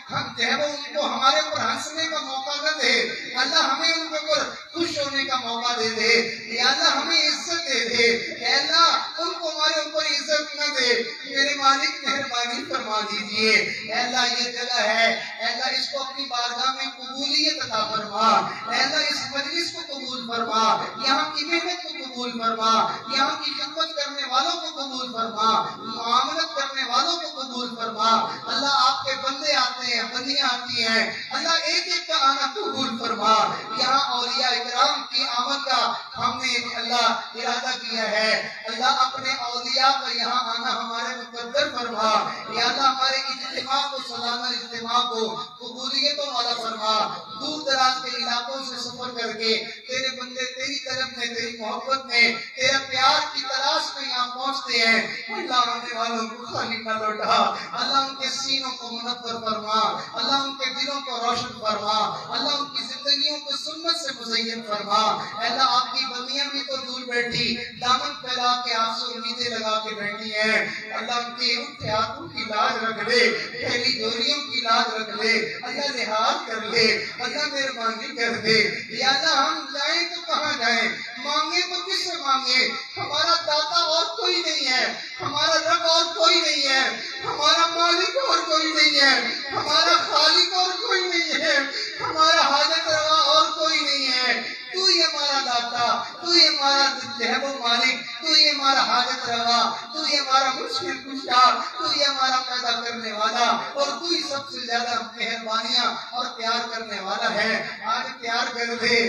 ان کو ہمارے اوپر ہنسنے کا موقع نہ دے، اللہ ہمیں ان کے اوپر خوش ہونے کا موقع دے دے۔ یا اللہ ہمیں عزت دے دے، اے اللہ ان کو ہمارے اوپر عزت نہ دے۔ میرے مالک مہربانی فرما دیجئے۔ اے اللہ یہ جگہ ہے، اے اللہ اس کو اپنی بارگاہ میں قبولیت عطا فرما۔ اے اللہ اس مجلس کو قبول فرما، یہاں کی محنت کو قبول فرما، یہاں کی خدمت کرنے والوں کو قبول فرما، معاملت کرنے والوں کو قبول فرما۔ اللہ آپ کے بندے آتے ہیں، بندیاں آتی ہیں، اللہ ایک ایک کا آنا قبول فرما۔ یہاں اولیاء اکرام کی آمد کا ہم نے اللہ ارادہ کیا ہے اللہ اپنے اولیاء کا یہاں آنا ہمارے مقدر فرما یا اللہ ہمارے اجتماع کو سالانہ اجتماع کو قبولیت والا فرما دور دراز کے علاقوں سے سفر کر کے تیرے بندے تیری طرف میں تیری محبت میں تیرا پیار کی تلاش میں یہاں پہنچتے ہیں اللہ آنے والوں کو خالی نہ لوٹا اللہ ان کے سینوں کو منور فرما اللہ ان کے دلوں کو روشن فرما اللہ ان کی زندگیوں کو سنت سے مزین فرما اللہ آپ کی بندیاں بھی تو دور بیٹھی دامن پھیلا کے آنسو امیدیں لگا کے بیٹھی ہیں اللہ ان کے اٹھے ہاتھوں کی لاج رکھ لے پھیلی ڈوریوں کی لاج رکھ لے اللہ لحاظ کر لے اللہ مہربانی کر دے یا اللہ ہم جائیں تو کہاں جائیں مانگے تو کس سے مانگے ہمارا داتا اور کوئی نہیں ہے ہمارا رب اور کوئی نہیں ہے ہمارا مالک اور کوئی نہیں ہے ہمارا خالق اور کوئی نہیں ہے ہمارا حاجت روا اور کوئی نہیں ہے تو ہی ہمارا داتا تو ہی ہمارا جہب و مالک تو ہی ہمارا حاجت روا تو ہی ہمارا مشکل کشا تو ہی ہمارا پیدا کرنے والا اور تو ہی سب سے زیادہ مہربانیاں اور پیار کرنے والا ہے آج پیار کر دے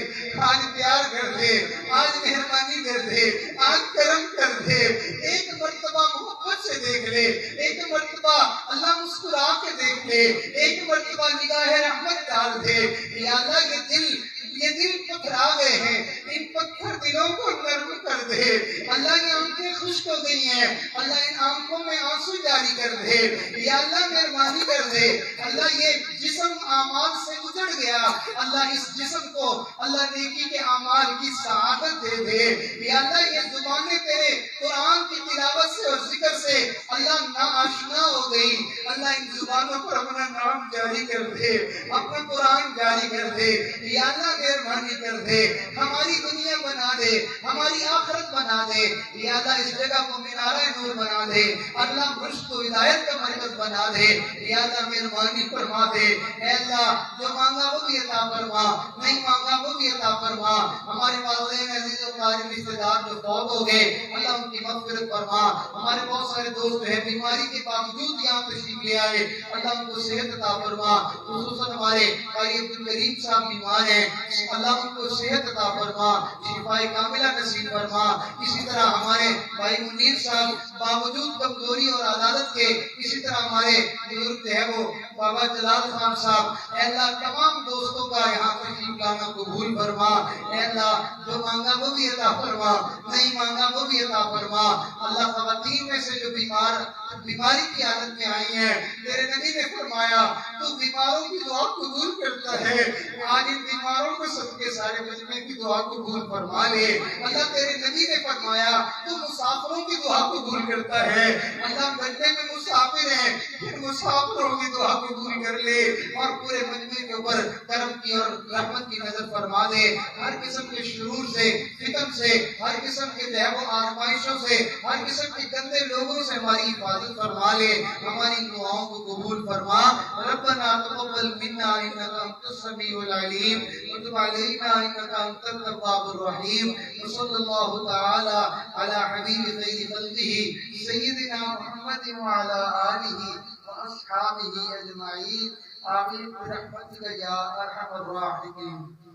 آج پیار کر دے آج مہربانی کر دے آج کرم کر دے ایک مرتبہ محبت سے دیکھ لے ایک مرتبہ اللہ مسکرا کے دیکھ لے ایک مرتبہ نگاہ رحمت ڈال دے یا اللہ یہ دل پتھرا گئے ہیں ان پتھر دلوں کو نرم کر دے اللہ یہ آنکھیں خشک ہو گئی ہیں اللہ ان آنکھوں میں آنسو جاری کر دے یا اللہ مہربانی کر دے اللہ یہ جسم اعمال سے اجڑ گیا اللہ اس جسم کو اللہ نیکی کے اعمال کی سعادت دے دے یا اللہ یہ زبانیں تیرے قرآن کی تلاوت سے اور ذکر سے اللہ ناآشنا ہو گئی اللہ ان زبانوں پر اپنا نام جاری کر دے اپنا قرآن جاری کر دے یا اللہ مہربانی کر دے ہماری دنیا بنا دے ہماری آخرت بنا دے یا اللہ اس جگہ کو مینارہ نور بنا دے اللہ رشد و ہدایت کا مرکز بنا دے یا اللہ مہربانی فرما دے اے اللہ جو مانگا وہ بھی عطا فرما نہیں مانگا وہ بھی عطا فرما ہمارے والدین عزیز و قریب رشتہ دار جو فوت ہو گئے اللہ ان کی مغفرت فرما ہمارے بہت سارے دوست ہیں بیماری کے باوجود یہاں تشریف لے آئے اللہ ان کو صحت عطا فرما خصوصاً ہمارے بھائی عبدالکریم صاحب بیمار ہیں اللہ ان کو صحت عطا فرما شفائے کاملہ نصیب فرما اسی طرح ہمارے بھائی منیر صاحب باوجود کمزوری اور عدالت کے اسی طرح ہمارے بزرگ ہے وہ بابا جلال خان صاحب اے اللہ تمام دوستوں کا یہاں تشریف لانا قبول فرما اے اللہ جو مانگا وہ بھی عطا فرما نہیں مانگا وہ بھی عطا فرما اللہ خواتین میں سے جو بیماری کی حالت میں آئی ہیں تیرے نبی نے فرمایا تو بیماروں کی دعا قبول کرتا ہے آج ان بیماروں کو سب کے سارے بچنے کی دعا قبول فرما لے اللہ تیرے نبی نے فرمایا تو مسافروں کی دعا قبول کرتا ہے اللہ بچنے میں مسافر ہیں پھر مسافروں کی دعا قبول کر لے اور پورے مجمع کے اوپر کرم کی اور رحمت کی نظر فرما دے ہر قسم کے شرور سے فتن سے ہر قسم کے دہو و آزمائشوں سے ہر قسم کے گندے لوگوں سے ہماری حفاظت فرما لے ہماری دعاؤں کو قبول فرما ربنا تقبل منا انك انت السميع العليم وتب علينا انك انت التواب الرحيم وصلى الله تعالى على حبيب خير خلقه سيدنا محمد وعلى اله واصحابه اجمعين آمين برحمتك يا ارحم الراحمين.